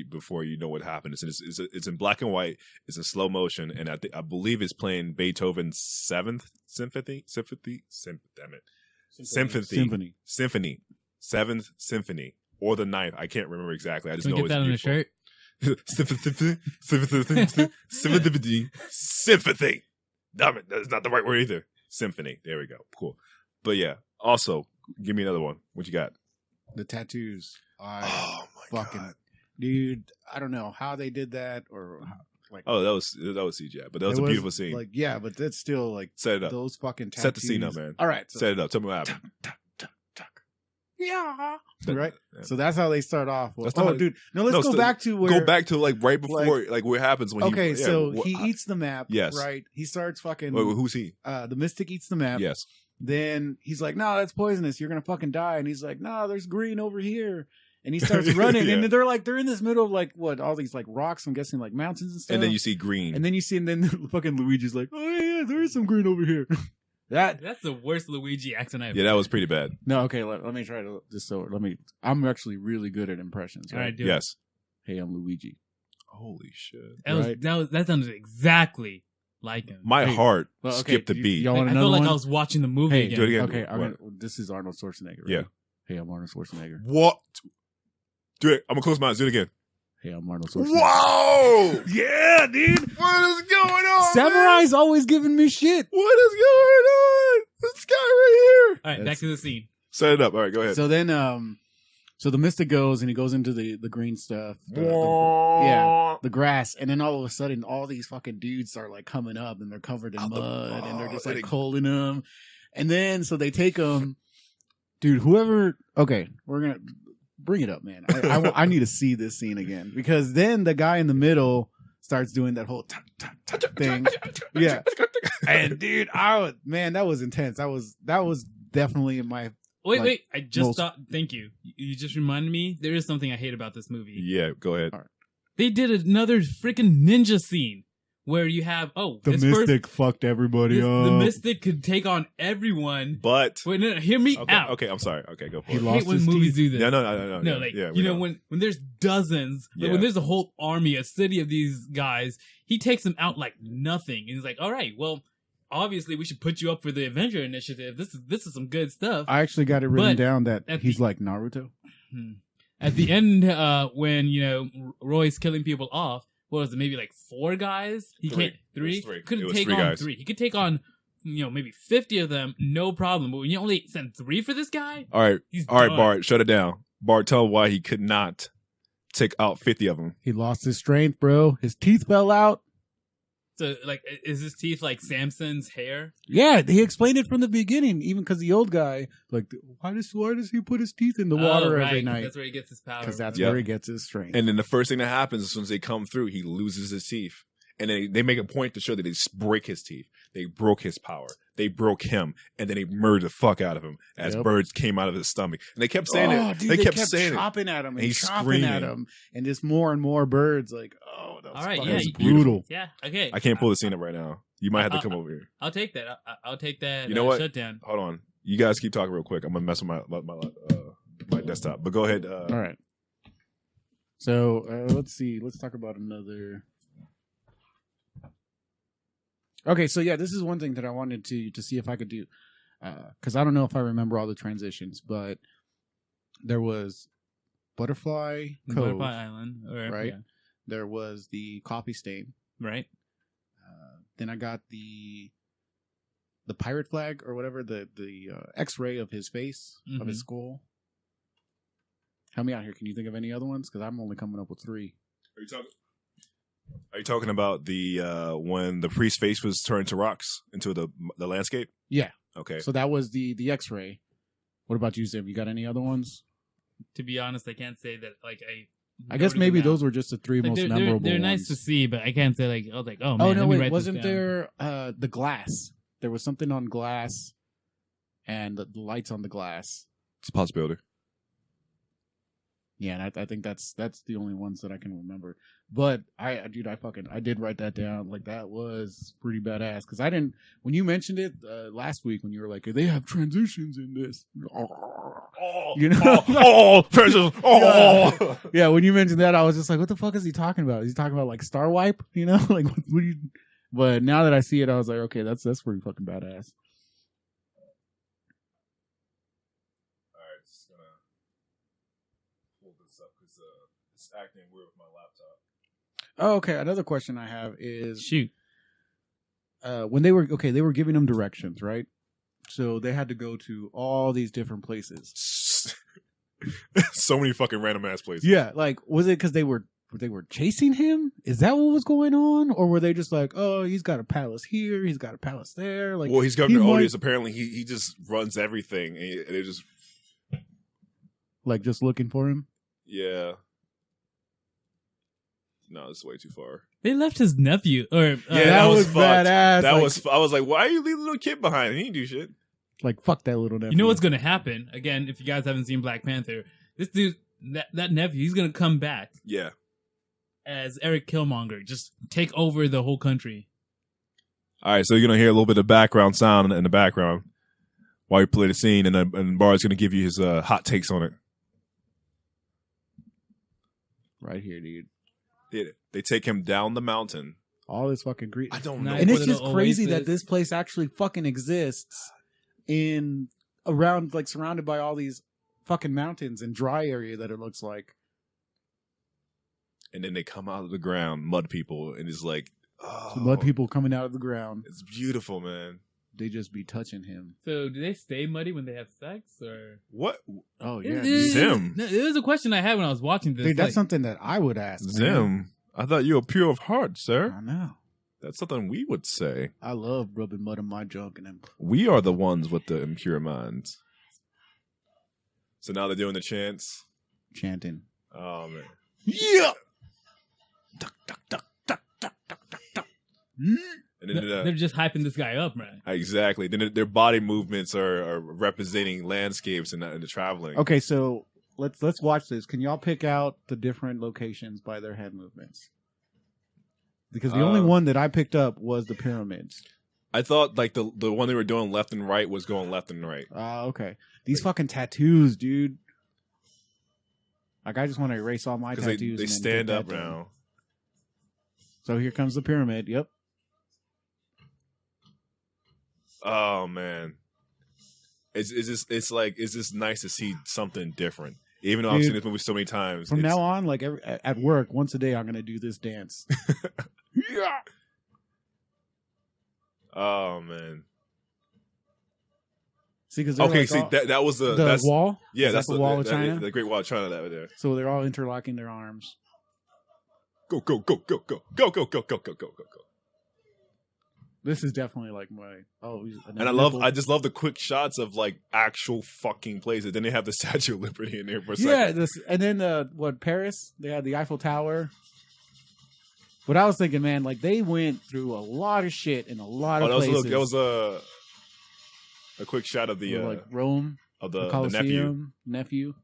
before you know what happens. It's in black and white. It's in slow motion, and I believe it's playing Beethoven's Seventh Symphony. Damn it, Symphony, Seventh Symphony, or the Ninth. I can't remember exactly. I just Can we know get it's that on a beautiful. shirt? Symphony. Damn it, that's not the right word either. Symphony. There we go. Cool. But yeah. Also, give me another one. What you got? The tattoos. Oh my god, Dude, I don't know how they did that or like. Oh, that was CGI, but that was a beautiful scene. Like, yeah, but that's still like Set it up. those fucking tattoos. Set the scene up, man. All right, so, Set it up. Tell me what happened. yeah, right. So that's how they start off. Well, That's not how- dude, no, let's go back to where. Go back to like right before, like what happens when Okay, he. so he eats the map. Yes. Right. He starts fucking. Wait, who's he? The mystic eats the map. Yes. Then he's like, "No, that's poisonous. You're gonna fucking die." And he's like, "No, there's green over here." And he starts running, Yeah. and they're in this middle of like what all these like rocks. I'm guessing like mountains and stuff. And then you see green. and then fucking Luigi's like, "Oh yeah, there is some green over here." That's the worst Luigi accent I've yeah, that was pretty bad. No, okay. Let me try to just so let me. I'm actually really good at impressions. All Right? right, do it. Yes. Hey, I'm Luigi. Holy shit. That sounded exactly like him. My Hey, heart well, okay, skipped the beat. y'all want I another felt like one? I was watching the movie Hey, again. do it again. Okay, What? this is Arnold Schwarzenegger. Right? Yeah. Hey, I'm Arnold Schwarzenegger. What? Do it. I'm gonna close my eyes. Do it again. Hey, I'm Arnold Schwarzenegger. Whoa! Yeah, dude. What is going on? Samurai's always giving me shit. What is going on? This guy right here. All right, back to the scene. Set it up. All right, go ahead. So then, so the Mystic goes and he goes into the green stuff. The grass, and then all of a sudden, all these fucking dudes start like coming up, and they're covered in mud, and they're just like holding them. And then, so they take them, dude. Whoever, okay, we're gonna bring it up, man. I need to see this scene again because then the guy in the middle starts doing that whole thing. Yeah, and dude, that was intense. That was definitely in my. Wait. I just thought. Thank you. You just reminded me. There is something I hate about this movie. Yeah, go ahead. They did another freaking ninja scene where you have The this Mystic fucked everybody up. The Mystic could take on everyone. But Wait, no, hear me out. Okay, I'm sorry. Okay, go for He it. I lost hate when his movies teeth. do this. No. No, yeah, like yeah, you know when there's dozens, like Yeah. when there's a whole army, a city of these guys, he takes them out like nothing. And he's like, "All right, well, obviously we should put you up for the Avenger Initiative. This is some good stuff." I actually got it written But down that at he's the- like Naruto. At the end, when Roy's killing people off, what was it? Maybe like 4 guys. He Three. can't 3. It was 3. Couldn't It was take 3 on guys. 3. He could take on maybe 50 of them, no problem. But when you only send 3 for this guy, All right, he's all right, done. Bart, shut it down. Bart, tell him why he could not take out 50 of them. He lost his strength, bro. His teeth fell out. So like, is his teeth like Samson's hair? Yeah, he explained it from the beginning. Even because the old guy, like, why does he put his teeth in the water every night? That's where he gets his power. Because that's Yep. where he gets his strength. And then the first thing that happens as soon as they come through, he loses his teeth. And then they make a point to show that they just break his teeth. They broke his power. They broke him. And then they murdered the fuck out of him as Yep. birds came out of his stomach. And they kept saying it. Dude, they kept saying it. chopping at him and he's chopping at screaming. him. And just more and more birds. Like, oh, that was, All right, fucking- yeah, that was you- brutal. Yeah. Okay. I can't pull the scene up right now. You might have to come over here. I'll take that. I'll take that. You know what? Shutdown. Hold on. You guys keep talking real quick. I'm gonna mess with my desktop. But go ahead. All right. So let's see. Let's talk about another. Okay, so yeah, this is one thing that I wanted to see if I could do, because I don't know if I remember all the transitions, but there was Butterfly Cove, Butterfly Island, or, right? yeah. There was the coffee stain, Right. Then I got the pirate flag or whatever, the X-ray of his face, of his skull. Help me out here. Can you think of any other ones? Because I'm only coming up with 3. Are you talking about the when the priest's face was turned to rocks into the landscape? Yeah. Okay. So that was the X-ray. What about you, Zim? You got any other ones? To be honest, I can't say that. Like I guess maybe those were just the 3 most memorable. They're nice ones. to see, but I can't say like, oh man. Oh no, wait, wasn't there the glass? There was something on glass, and the lights on the glass. It's a possibility. Yeah, and I think that's the only ones that I can remember. But I did write that down. Like that was pretty badass because I didn't when you mentioned it last week when you were like they have transitions in this. You know, transitions. Yeah, when you mentioned that, I was just like, what the fuck is he talking about? Is he talking about like Star Wipe? You know, like what do you? But now that I see it, I was like, okay, that's pretty fucking badass. It's acting weird with my laptop. Oh, okay. Another question I have is shoot. When they were giving them directions, right? So they had to go to all these different places. So many fucking random ass places. Yeah, like was it because they were chasing him? Is that what was going on, or were they just like, oh, he's got a palace here, he's got a palace there? Like, well, he's Governor Odious. Apparently, he just runs everything, and they just like just looking for him. Yeah. No, this is way too far. They left his nephew. Or that was badass. That was. I was like, why are you leaving the little kid behind? He didn't do shit. Like, fuck that little nephew. You know what's gonna happen? Again, if you guys haven't seen Black Panther, this dude, that nephew, he's gonna come back. Yeah. As Eric Killmonger, just take over the whole country. All right, so you're gonna hear a little bit of background sound in the background while you play the scene, and Bar's gonna give you his hot takes on it. Right here, dude. They take him down the mountain. All this fucking green. I don't know. And it's just crazy that this place actually fucking exists around, like, surrounded by all these fucking mountains and dry area that it looks like. And then they come out of the ground, mud people, and it's like, oh. So mud people coming out of the ground. It's beautiful, man. They just be touching him. So do they stay muddy when they have sex, or what? Oh yeah, Zim. It was a question I had when I was watching this. Dude, that's something that I would ask. Zim, man. I thought you were pure of heart, sir. I know. That's something we would say. I love rubbing mud on my junk and then. We are the ones with the impure minds. So now they're doing the chants. Chanting. Oh man. Yeah. And then they're just hyping this guy up, man. Exactly. Then their body movements are representing landscapes and the traveling. Okay, so let's watch this. Can y'all pick out the different locations by their head movements? Because the only one that I picked up was the pyramids. I thought like the one they were doing left and right was going left and right. Okay. These fucking tattoos, dude. Like I just want to erase all my tattoos. They stand up now. So here comes the pyramid. Yep. Oh man, it's just nice to see something different. Even though I've seen this movie so many times. From now on, like at work, once a day, I'm gonna do this dance. Yeah. Oh man. See, because that was the wall. Yeah, that's the wall of China. The Great Wall of China that was there. So they're all interlocking their arms. Go go go go go go go go go go go go go. This is definitely like my and I just love the quick shots of like actual fucking places. Then they have the Statue of Liberty in there for a second. Yeah, and then Paris? They had the Eiffel Tower. But I was thinking, man, like they went through a lot of shit in a lot of places. That was a quick shot of the like Rome of the nephew.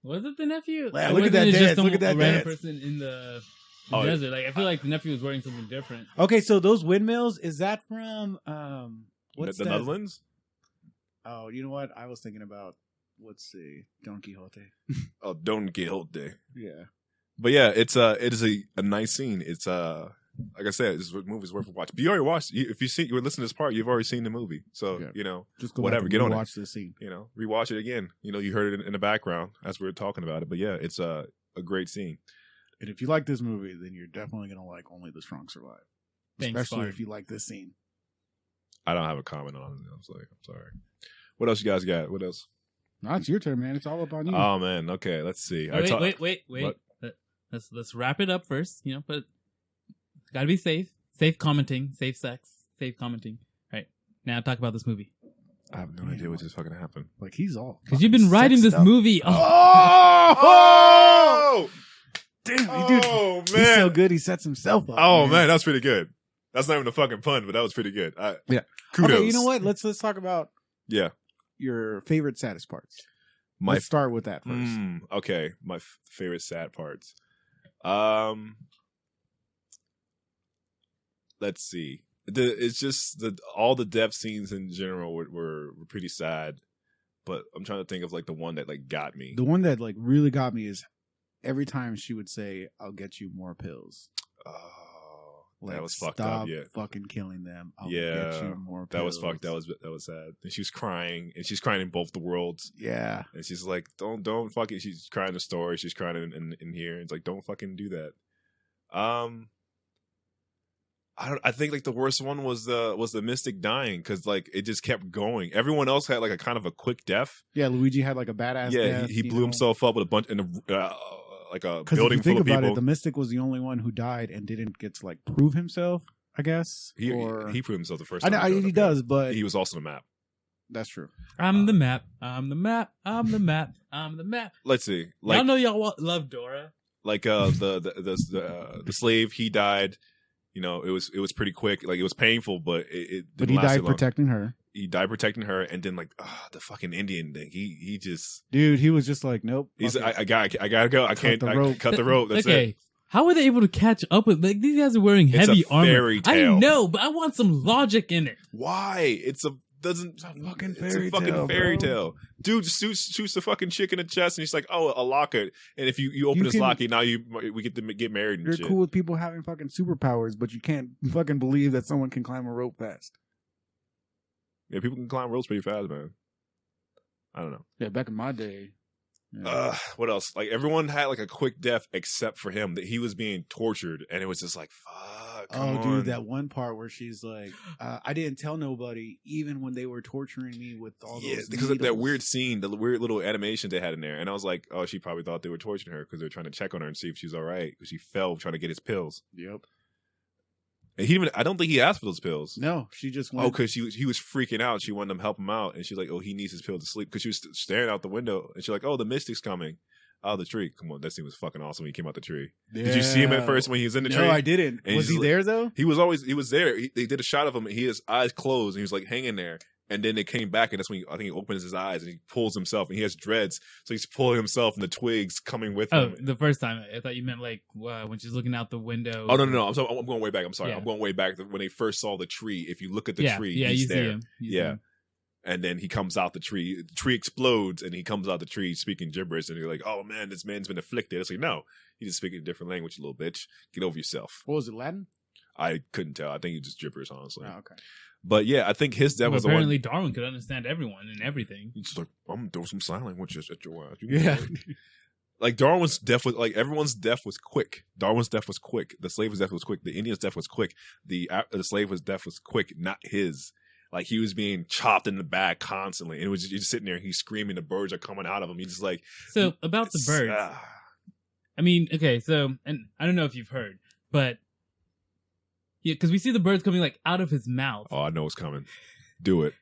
Was it the nephew? Man, look at that dance! Look at that random dance! Person in the desert. Like I feel like the nephew was wearing something different. Okay, so those windmills, is that from what's the that? Netherlands? Oh, you know what? I was thinking about Don Quixote. Oh, Don Quixote. Yeah. But yeah, it is a nice scene. It's like I said, this movie's worth a watch. But you already watched. If you were listening to this part, you've already seen the movie. So you know, just go whatever. Back and get on it. Watch the scene. You know, rewatch it again. You know, you heard it in the background as we were talking about it. But yeah, it's a great scene. And if you like this movie, then you're definitely gonna like Only the Strong Survive. Thanks, especially Bart. if you like this scene. I don't have a comment on it. I'm sorry. What else you guys got? What else? No, it's your turn, man. It's all up on you. Oh man. Okay, let's see. Wait. What? Let's wrap it up first. But gotta be safe. Safe commenting. Safe sex. Safe commenting. All right. Now talk about this movie. I have no idea what just fucking happened. Like he's all Because you've been writing this sexed up. movie. Oh! Dude, dude, Oh he's man! so good. He sets himself up. Oh man, that's pretty good. That's not even a fucking pun, but that was pretty good. Yeah. Kudos. Okay, you know what? Let's talk about Yeah. your favorite saddest parts. My Let's start with that first. okay, my favorite sad parts. Let's see. It's just all the death scenes in general were pretty sad, but I'm trying to think of like the one that like got me. The one that like really got me is every time she would say, "I'll get you more pills." Oh, Like, that was fucked stop up. Yeah, fucking killing them. I'll Yeah, get you more pills. that was fucked. That was sad. And she was crying, and she's crying in both the worlds. Yeah. And she's like, "Don't fucking." She's crying in the story. She's crying in here. It's like, don't fucking do that. I think like the worst one was the Mystic dying because like it just kept going. Everyone else had like a kind of a quick death. Yeah, Luigi had like a badass death, he blew himself up with a bunch in a like a Because if building you full think of about people. it, the Mystic was the only one who died and didn't get to like prove himself, I guess. He or proved himself the first I time. know he does, but He was also on the map. that's true. I'm the map. I'm the map. I'm the map. I'm the map. Let's see, Y'all know y'all love Dora. like the slave, he died. You know, it was pretty quick. Like it was painful, but it But didn't he last died too long. protecting her. He died protecting her, and then like the fucking Indian thing. He just Dude, he was just like, nope. he's fuck it. I gotta go. I can't the rope. cut the rope. That's okay. it. How were they able to catch up with like these guys are wearing It's heavy a armor? fairy I tale. know, but I want some logic in it. Why? It's a fucking it's fairy a fucking tale, fairy bro. tale. Dude shoots the fucking chick in the chest, and he's like, "Oh, a locket." And if you open You this can- locket, now we get to get married and You're shit. cool with people having fucking superpowers, but you can't fucking believe that someone can climb a rope fast. Yeah, people can climb ropes pretty fast, man. I don't know. Yeah, back in my day. Yeah. What else? Like everyone had like a quick death except for him. That he was being tortured, and it was just like, "Fuck, come Oh, on." dude, that one part where she's like, I didn't tell nobody, even when they were torturing me with all those because of that needles." weird scene, the weird little animation they had in there, and I was like, "Oh, she probably thought they were torturing her because they were trying to check on her and see if she's all right because she fell trying to get his pills." Yep. And I don't think he asked for those pills. No, she just Oh, went. because he was freaking out. She wanted him to help him out, and she's like, "Oh, he needs his pill to sleep." Because she was staring out the window, and she's like, "Oh, the mystic's coming out of the tree." Come on, that scene was fucking awesome when he came out the tree. Did you see him at first when he was in the tree? No, I didn't. And Was he's he like- there though? He was there. They did a shot of him, and his eyes closed, and he was like hanging there. And then they came back, and that's when I think he opens his eyes and he pulls himself, and he has dreads, so he's pulling himself, and the twigs coming with Oh, him. the first time I thought you meant like when she's looking out the window. Oh no! I'm going way back. I'm sorry. Yeah. I'm going way back to when they first saw the tree. If you look at the yeah, tree, yeah, he's you there. see him. You see Yeah. him. And then he comes out the tree. The tree explodes, and he comes out the tree speaking gibberish. And you're like, "Oh man, this man's been afflicted." It's like, no, he's just speaking a different language, you little bitch. Get over yourself. What was it, Latin? I couldn't tell. I think he just gibberish, honestly. Oh, okay. But yeah, I think his death Well, was the one. apparently Darwin could understand everyone and everything. He's just like, I'm doing some sign language at your ass. Yeah. Like Darwin's death was like everyone's death was quick. Darwin's death was quick. The slave's death was quick. The Indian's death was quick. The slave's death was quick, not his. Like he was being chopped in the back constantly, and it was just, he's sitting there. He's screaming. The birds are coming out of him. He's just like, So about the birds, I mean, okay, so and I don't know if you've heard, but yeah, because we see the birds coming like out of his mouth. oh, I know it's coming. Do it.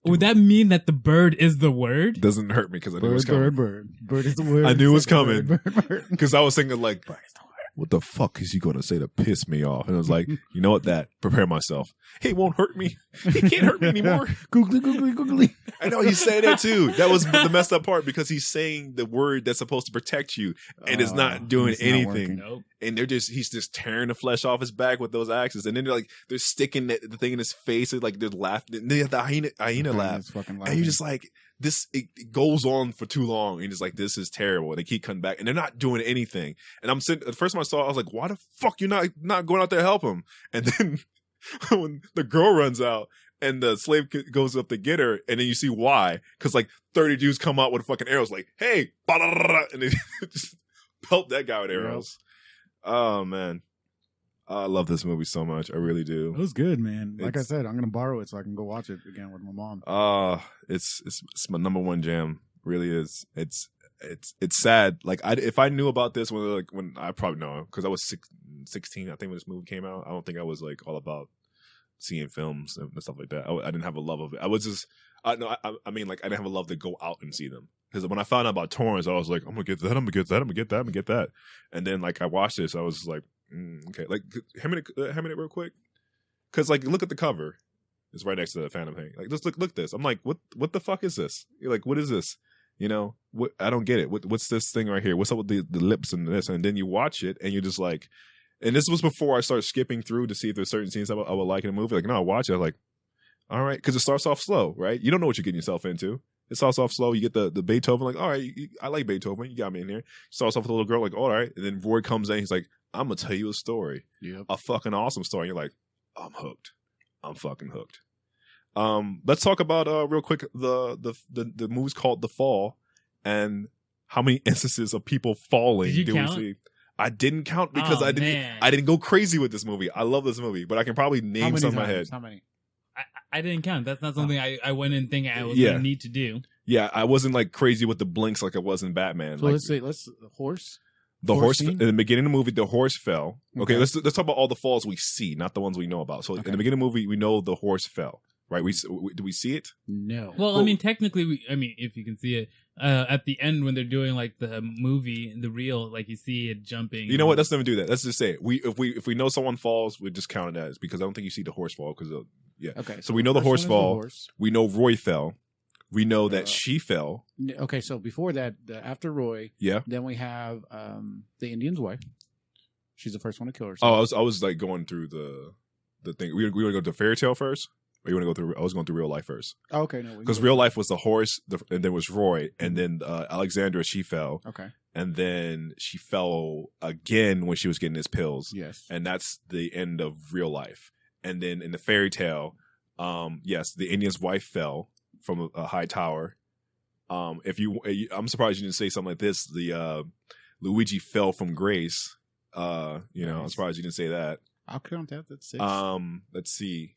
Would that mean that the bird is the word? Doesn't hurt me because I knew it was Bird, coming. bird, bird. Bird is the word. I knew it was coming. Bird, bird, bird. Because I was thinking like, Bird is the word. what the fuck is he going to say to piss me off? And I was like, you know what? That prepare myself. He won't hurt me. He can't hurt me anymore. Googly, googly, googly. I know he's saying that too. That was the messed up part because he's saying the word that's supposed to protect you, and it's not doing it's not anything. working. Nope. And he's just tearing the flesh off his back with those axes, and then they're sticking the thing in his face, and like they're laughing. And they have the hyena laugh, It's fucking and you're just like, this. It goes on for too long, and it's like this is terrible. And they keep coming back, and they're not doing anything. And I'm sitting. The first time I saw it, I was like, why the fuck you not going out there to help him? And then when the girl runs out. And the slave goes up to get her, and then you see why. Because, like, 30 dudes come out with fucking arrows, like, hey, and they just pelt that guy with arrows. Oh, man. I love this movie so much. I really It do. was good, man. Like I It's- said, I'm gonna borrow it so I can go watch it again with my mom. It's my number one jam. Really is. It's sad. Like if I knew about this when I probably know because I was 16. I think when this movie came out, I don't think I was like all about seeing films and stuff like that. I didn't have a love of it. I was just I mean like I didn't have a love to go out and see them. Because when I found out about torrents, I was like, I'm gonna get that, I'm gonna get that, I'm gonna get that, I'm gonna get that. And then like I watched this, I was like, okay, like hand me it real quick. Because like look at the cover, it's right next to the Phantom thing. Like just look at this. I'm like, what the fuck is this? You're like, what is this? You know, what I don't get it. What's this thing right here? What's up with the lips and this? And then you watch it and you're just like, and this was before I started skipping through to see if there's certain scenes I would like in a movie. Like no, I watch it. I'm like, all right, because it starts off slow, right? You don't know what you're getting yourself into. It starts off slow. You get the Beethoven, like, all right, I like Beethoven. You got me in here. Starts off with a little girl, like, all right. And then Roy comes in. He's like, I'm going to tell you a story. Yep. A fucking awesome story. And you're like, I'm hooked. I'm fucking hooked. Let's talk about, real quick, the movie's called The Fall and how many instances of people falling Did you do count? we see? I didn't count because Oh, I didn't go crazy with this movie. I love this movie, but I can probably How name many some in my head. times? How many? I didn't count. That's not something I went in thinking I was Yeah. gonna need to do. Yeah, I wasn't like crazy with the blinks like I was in Batman. So Like, let's horse. the horse scene? in the beginning of the movie, the horse fell. Okay, Okay. let's talk about all the falls we see, not the ones we know about. So in Okay. the beginning of the movie, we know the horse fell, right? Do we see it? No. Well, I mean, technically, if you can see it at the end when they're doing like the movie, the reel, like you see it jumping. You know what? Let's never do that. Let's just say it. If we know someone falls, we just count it as because I don't think you see the horse fall because Okay. So we know the horse first one is fall. horse. we know Roy fell. We know that Uh, she fell. Okay, so before that, after Roy, Yeah. then we have the Indian's wife. She's the first one to kill Oh, herself. I was like going through the thing. We want to go to fairy tale first, or you want to go through? I was going through real life first. Oh, okay, no, we can Because go- real life was the horse, and then was Roy, and then Alexandra, she fell, Okay. and then she fell again when she was getting his pills, Yes. and that's the end of real life. And then in the fairy tale, yes, the Indian's wife fell from a high tower. I'm surprised you didn't say something like this. The Luigi fell from grace. I'm Nice. surprised you didn't say that. I'll count that. That's 6. Let's see.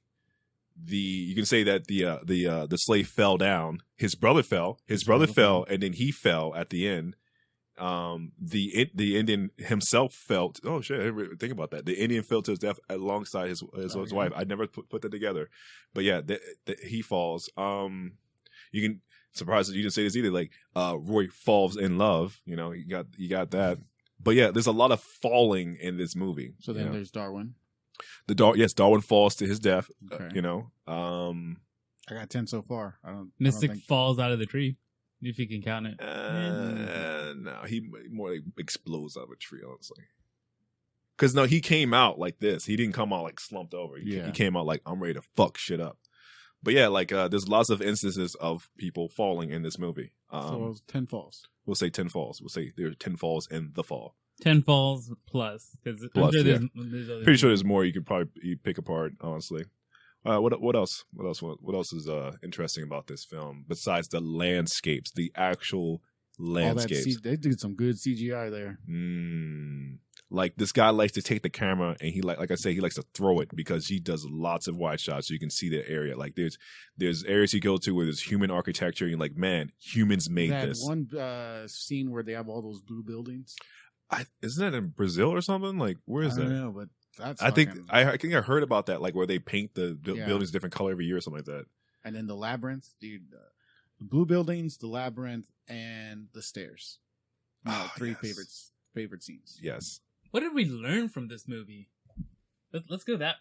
You can say that the slave fell down. His brother fell. His brother fell, and then he fell at the end. The Indian himself felt. Oh shit! I didn't really think about that. The Indian fell to his death alongside his Oh, yeah. wife. I never put that together, but yeah, he falls. You can surprised that you didn't say this either. Like Roy falls in love. You know, you got that. But yeah, there's a lot of falling in this movie. So then there's Darwin. Darwin falls to his death. Okay. I got 10 so far. I don't Mystic think... falls out of the tree, if you can count it. No, he more like explodes out of a tree, honestly. Because no, he came out like this. He didn't come out like slumped over. He came out like I'm ready to fuck shit up. But yeah, like there's lots of instances of people falling in this movie. So it was 10 falls. We'll say 10 falls. We'll say there are 10 falls in the fall. 10 falls plus. Because Plus, I'm sure yeah. there's other Pretty sure there's more you could probably pick apart, honestly. What else? What else is interesting about this film besides the landscapes, the actual landscapes? They did some good CGI there. Like this guy likes to take the camera and he like I say he likes to throw it because he does lots of wide shots so you can see the area. Like there's areas you go to where there's human architecture and you're like, man, humans made That this. one scene where they have all those blue buildings. Isn't that in Brazil or something? Like where is I that? don't know, but that's I think fucking- I think I heard about that, like where they paint the Yeah. buildings a different color every year or something like that. And then the labyrinth, dude. The blue buildings, the labyrinth, and the stairs. Three Yes. favorite scenes. Yes. What did we learn from this movie? Let's go that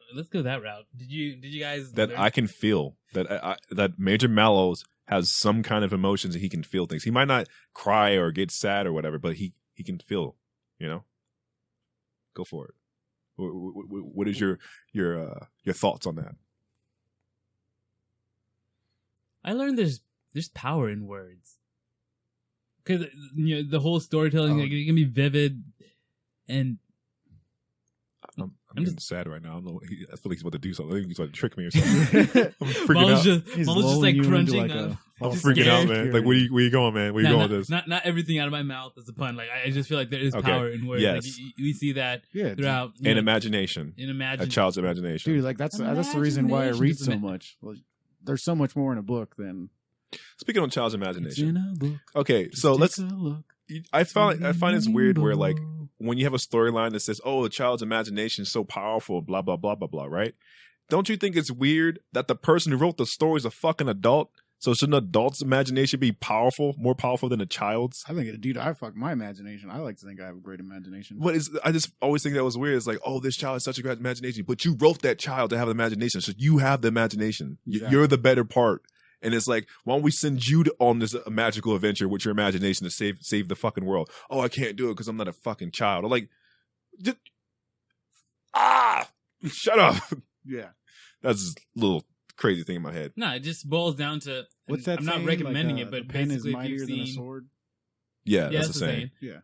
route. Did you guys That learn? I can feel that that Major Mallows has some kind of emotions and he can feel things. He might not cry or get sad or whatever, but he can feel. Go for it. What is your thoughts on that? I learned there's power in words. Because the whole storytelling, like, it can be vivid, and I'm I'm getting sad right now. I don't know. I feel like he's about to do something. I think he's about to trick me or something. I'm freaking Mom was out. just He's like lulling you into crunching like up. I'm False freaking out, scared. man. Like, where you going, man? Where you going with this? Not everything out of my mouth is a pun. Like I just feel like there is Okay. power in words. Yes. Like, we see that Yeah, throughout In imagination. in A child's imagination. dude. Like that's the reason why I Imagination read so doesn't- much. Like, there's so much more in a book than Speaking on child's it's imagination. in a book. Okay, so Just let's. take a look. I find this weird where like Rainbow. when you have a storyline that says, "Oh, a child's imagination is so powerful," blah blah blah blah blah, right? Don't you think it's weird that the person who wrote the story is a fucking adult? So should an adult's imagination be more powerful than a child's? I think, dude, I fuck my imagination. I like to think I have a great imagination. What is? I just always think that was weird. It's like, oh, this child has such a great imagination, but you wrote that child to have an imagination, so you have the imagination. Exactly. You're the better part. And it's like, why don't we send you on this magical adventure with your imagination to save the fucking world? Oh, I can't do it because I'm not a fucking child. I'm like, shut up. Yeah. That's a little crazy thing in my head. No, it just boils down to. What's that? I'm not saying? recommending Like, it, but the pen is basically, if mightier you've than a seen, sword. Yeah, yeah, that's the saying. Yeah.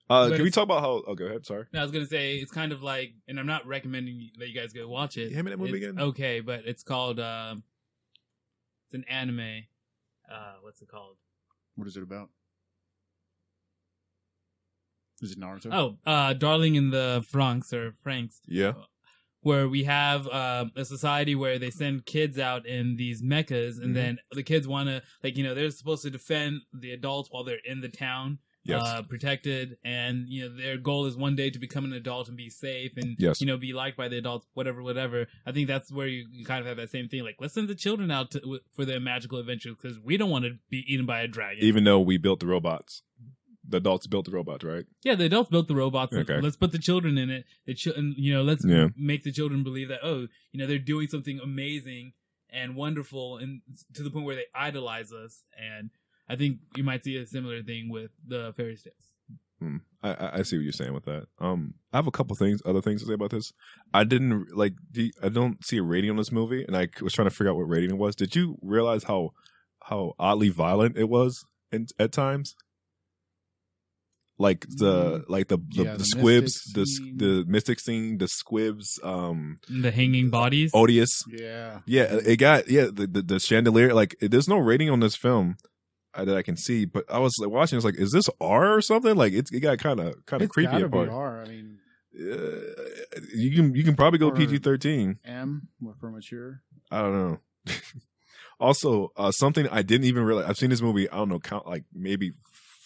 But Can we it's- talk about how? Oh, go ahead. Sorry. No, I was gonna say it's kind of like, and I'm not recommending that you guys go watch it. Yeah, hand me that movie It's again. okay, but it's called. It's an anime. What's it called? What is it about? Is it Naruto? Oh, Darling in the Franxx or Franks, Yeah. where we have a society where they send kids out in these mechas, and Mhm. then the kids want to, like, they're supposed to defend the adults while they're in the town, Yes. protected, and their goal is one day to become an adult and be safe, and Yes. be liked by the adults, whatever. I think that's where you kind of have that same thing. Like, let's send the children out for their magical adventures because we don't want to be eaten by a dragon. Even though we built the robots, the adults built the robots, right? Yeah, the adults built the robots. Okay. Let's put the children in it. Let's Yeah. make the children believe that, they're doing something amazing and wonderful, and to the point where they idolize us. And I think you might see a similar thing with the fairy tales. I see what you're saying with that. I have a couple other things to say about this. I didn't I don't see a rating on this movie, and I was trying to figure out what rating it was. Did you realize how oddly violent it was at times? Like the Yeah, the squibs, mystic scene. the mystic scene, the squibs, The hanging bodies. odious. Yeah. Yeah, it got the chandelier. Like, there's no rating on this film that I can see, but I was like watching. It's like, is this R or something? Like, it got kind of It's creepy gotta at be part. R. I mean, You can probably go Or- PG-13. M for mature. I don't know. Also, something I didn't even realize. I've seen this movie. I don't know, count like maybe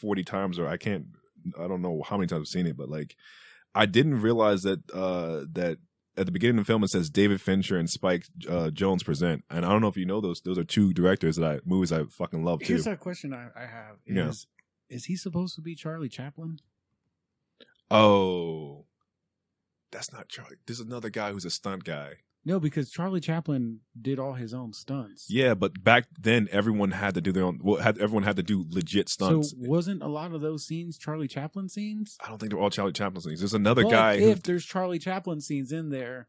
40 times, or I don't know how many times I've seen it, but like, I didn't realize that that at the beginning of the film it says David Fincher and Spike Jones present, and I don't know if you know those are two directors movies I fucking love too. Here's a question I have: Yeah. Is he supposed to be Charlie Chaplin? Oh, that's not Charlie. There's another guy who's a stunt guy. No, because Charlie Chaplin did all his own stunts. Yeah, but back then everyone had to do their own. Everyone had to do legit stunts. So wasn't a lot of those scenes Charlie Chaplin scenes? I don't think they're all Charlie Chaplin scenes. There's another But guy. if there's Charlie Chaplin scenes in there,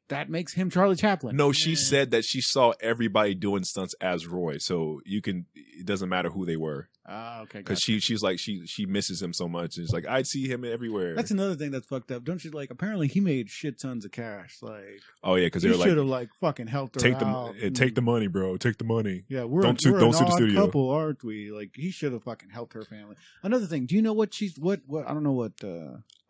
that makes him Charlie Chaplin. No, she Yeah. said that she saw everybody doing stunts as Roy, so it doesn't matter who they were, Ah, okay. because Gotcha. she's like she misses him so much. And it's like, I'd see him everywhere. That's another thing that's fucked up. Don't you like? Apparently, he made shit tons of cash. Like, Oh yeah, because he they're should like, have fucking helped her take out. take the money, bro, take the money. Yeah, we're Don't sue- we're don't an sue the odd studio. couple, aren't we? Like, he should have fucking helped her family. Another thing, do you know what she's what I don't know what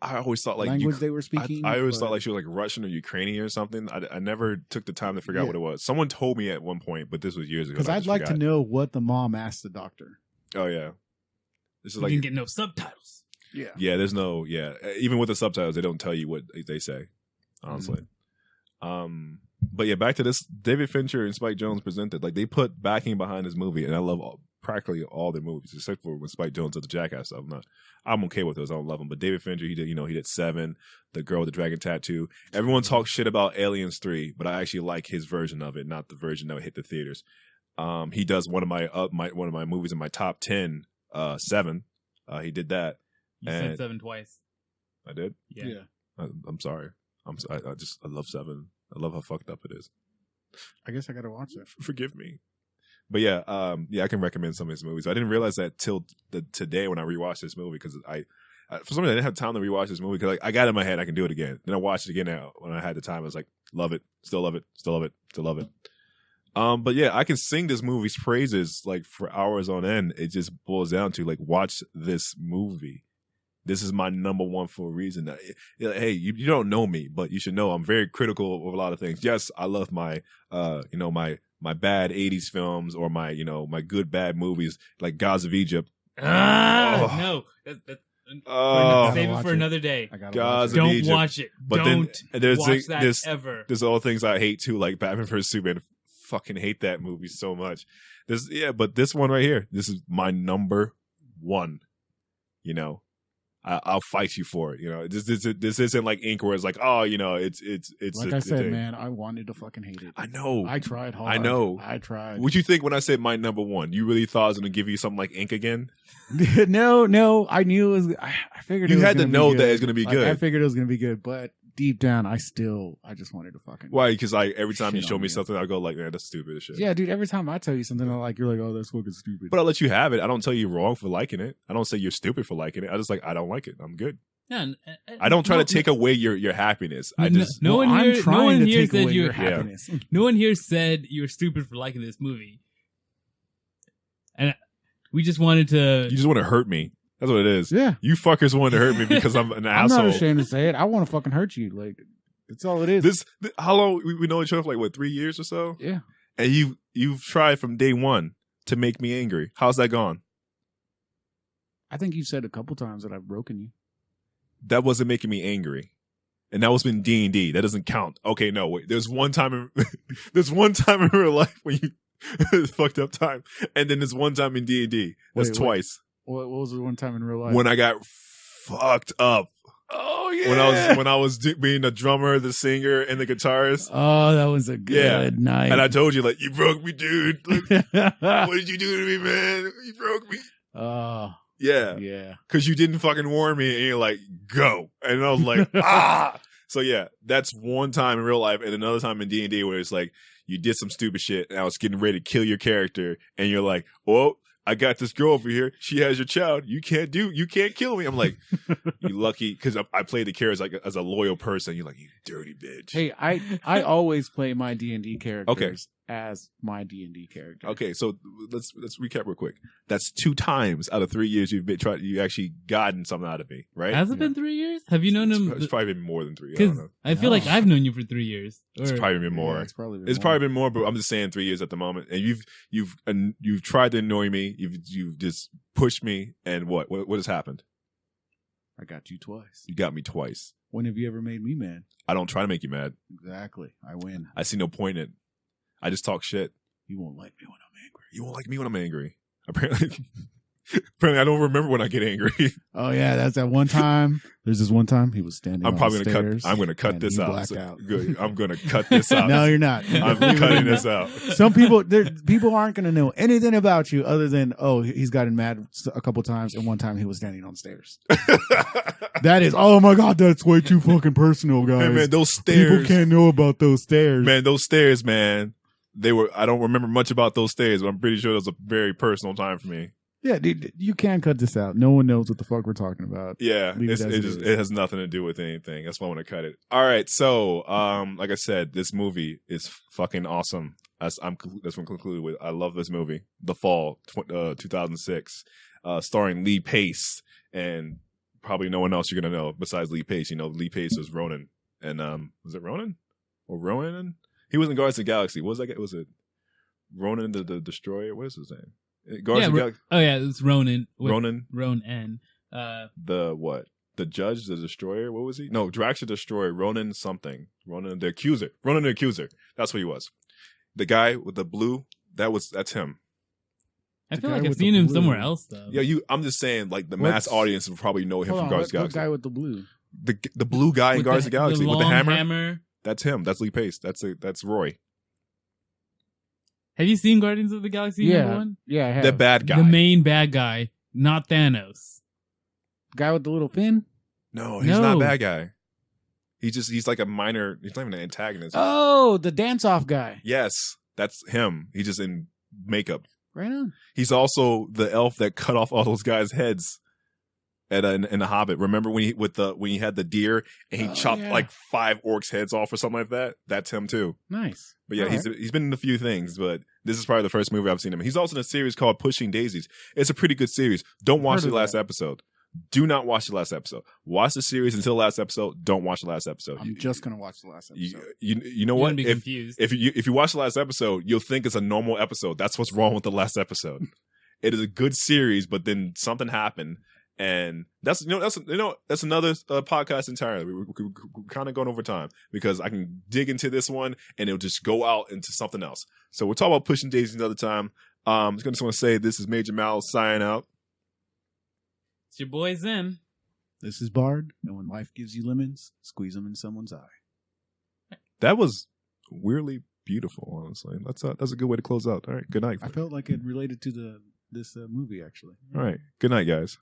I always thought like language they were speaking. I always but- thought like she was like Russian or Ukrainian or something. I never took the time to figure out Yeah. what it was. Someone told me at one point, but this was years ago. because and I I'd just like to forgot. know what the mom asked the doctor. Oh yeah, this is You like didn't get no subtitles. Yeah, yeah. There's no even with the subtitles, they don't tell you what they say. Honestly, but yeah, back to this. David Fincher and Spike Jonze presented. Like, they put backing behind this movie, and I love practically all their movies except for when Spike Jonze did the Jackass stuff. I'm okay with those. I don't love them, but David Fincher, he did Seven, The Girl with the Dragon Tattoo. Everyone talks shit about Aliens 3, but I actually like his version of it, not the version that would hit the theaters. He does one of my movies in my top 10, Seven. He did that. You And- said 7 twice. I did. Yeah. I'm sorry. I love Seven. I love how fucked up it is. I guess I gotta watch it. Forgive me. But yeah, I can recommend some of his movies. I didn't realize that till today when I rewatched this movie, because for some reason I didn't have time to rewatch this movie, because I got it in my head I can do it again. Then I watched it again when I had the time. I was like, love it, still love it, still love it, still love it. But yeah, I can sing this movie's praises like for hours on end. It just boils down to like, watch this movie. This is my number one for a reason. Hey, you don't know me, but you should know I'm very critical of a lot of things. Yes, I love my my bad 80s films or my my good bad movies like Gods of Egypt. No. Save it for another day. Gods of Don't Egypt. watch it. But Don't then watch that ever. There's all things I hate too, like Batman vs Superman. Fucking hate that movie so much. But this one right here, this is my number one. I'll fight you for it. This isn't like Ink where it's like, oh, it's like I said, man, I wanted to fucking hate it. I know. I tried hard. I know. I tried. What'd you think when I said my number one? You really thought I was going to give you something like Ink again? No. I knew it was. I figured you it was had to gonna know be that good. it's going to be good. I figured it was going to be good, but deep down, I just wanted to fucking. Why? Because every time you shit show on me you. something, I go like, man, that's stupid as shit. Yeah, dude. Every time I tell you something, you're like, oh, that's fucking stupid. But I'll let you have it. I don't tell you you're wrong for liking it. I don't say you're stupid for liking it. I just I don't like it. I'm good. Yeah, I don't try to take away your happiness. I just no one here said your happiness. No one here said you're stupid for liking this movie, and we just wanted to. You just want to hurt me. That's what it is. Yeah, you fuckers wanted to hurt me because I'm an I'm asshole. not ashamed to say it. I want to fucking hurt you. Like that's all it is. How long we know each other for? 3 years or so? Yeah. And you've tried from day one to make me angry. How's that gone? I think you've said a couple times that I've broken you. That wasn't making me angry, and that was in D&D. That doesn't count. Okay, no wait. There's one time in real life when you fucked up time, and then there's one time in D&D. That's twice. What was the one time in real life when I got fucked up? Oh yeah. When I was being the drummer, the singer, and the guitarist. Oh, that was a good night. And I told you you broke me, dude. What did you do to me, man? You broke me. Yeah. Yeah. Because you didn't fucking warn me and you're like, go. And I was like, ah. So yeah, that's one time in real life and another time in D&D where it's like, you did some stupid shit and I was getting ready to kill your character and you're like, oh, I got this girl over here. She has your child. You can't kill me. I'm like, you lucky. Because I play the characters as a loyal person. You're like, you dirty bitch. Hey, I always play my D&D characters as my D&D character. Okay, so let's recap real quick. That's 2 times out of 3 years you actually gotten something out of me, right? Has it been 3 years? Have you known him? It's probably been more than 3. I Because don't know. I feel like I've known you for 3 years. It's probably been more. Yeah, it's probably been more, but I'm just saying 3 years at the moment. And you've tried to annoy me. You've just pushed me. And what has happened? I got you twice. You got me twice. When have you ever made me mad? I don't try to make you mad. Exactly. I win. I see no point in it. I just talk shit. You won't like me when I'm angry. You won't like me when I'm angry. Apparently I don't remember when I get angry. Oh yeah, that's that one time. There's this one time he was standing. I'm probably gonna cut this out. Out. Good. I'm gonna cut this out. No, you're not. I'm cutting this out. Some people aren't gonna know anything about you other than he's gotten mad a couple times and one time he was standing on stairs. That is, oh my god, that's way too fucking personal, guys. Hey man, those stairs. People can't know about those stairs. Man, those stairs, man. I don't remember much about those stairs, but I'm pretty sure it was a very personal time for me. Yeah, dude, you can cut this out. No one knows what the fuck we're talking about. Yeah, it has nothing to do with anything. That's why I want to cut it. All right, so like I said, this movie is fucking awesome. That's what I'm concluded with. I love this movie, The Fall, 2006, starring Lee Pace, and probably no one else you're gonna know besides Lee Pace. Lee Pace was Ronan, and was it Ronan or Ronan? He was in Guardians of the Galaxy. What was that? Was it Ronan the Destroyer? What is his name? Guardians of the Galaxy. Oh yeah, it's Ronan. Ronan. Ronan. The what? The Judge, the Destroyer. What was he? No, Drax the Destroyer. Ronan something. Ronan the Accuser. Ronan the Accuser. That's what he was. The guy with the blue. That's him. I feel like I've seen him somewhere else though. Yeah, I'm just saying, the mass audience will probably know him from Guardians of the Galaxy. What guy with the blue? The blue guy in Guardians of the Galaxy with the hammer. That's him. That's Lee Pace. That's Roy. Have you seen Guardians of the Galaxy number 1? Yeah, I have. The bad guy. The main bad guy, not Thanos. Guy with the little fin? No, he's not a bad guy. He's like a minor. He's not even an antagonist. Oh, the dance-off guy. Yes, that's him. He's just in makeup. Right on. He's also the elf that cut off all those guys' heads in the Hobbit. Remember when he had the deer and he chopped like 5 orcs' heads off or something like that? That's him too. Nice. But yeah, All right. he's been in a few things, but this is probably the first movie I've seen him. He's also in a series called Pushing Daisies. It's a pretty good series. Don't watch Heard the of last that. episode. Do not watch the last episode. Watch the series until the last episode. Don't watch the last episode. I'm just gonna watch the last episode. You know You're what? gonna be confused. If you watch the last episode, you'll think it's a normal episode. That's what's wrong with the last episode. It is a good series, but then something happened, and that's another podcast entirely. We're kind of going over time because I can dig into this one and it'll just go out into something else. So we'll talk about Pushing Daisies another time. I just want to say this is Major Mouse signing out. It's your boy Zim. This is Bard, and when life gives you lemons, squeeze them in someone's eye. That was weirdly beautiful, honestly. That's a good way to close out. All right, good night. I felt like it related to this movie, actually. All right, good night, guys.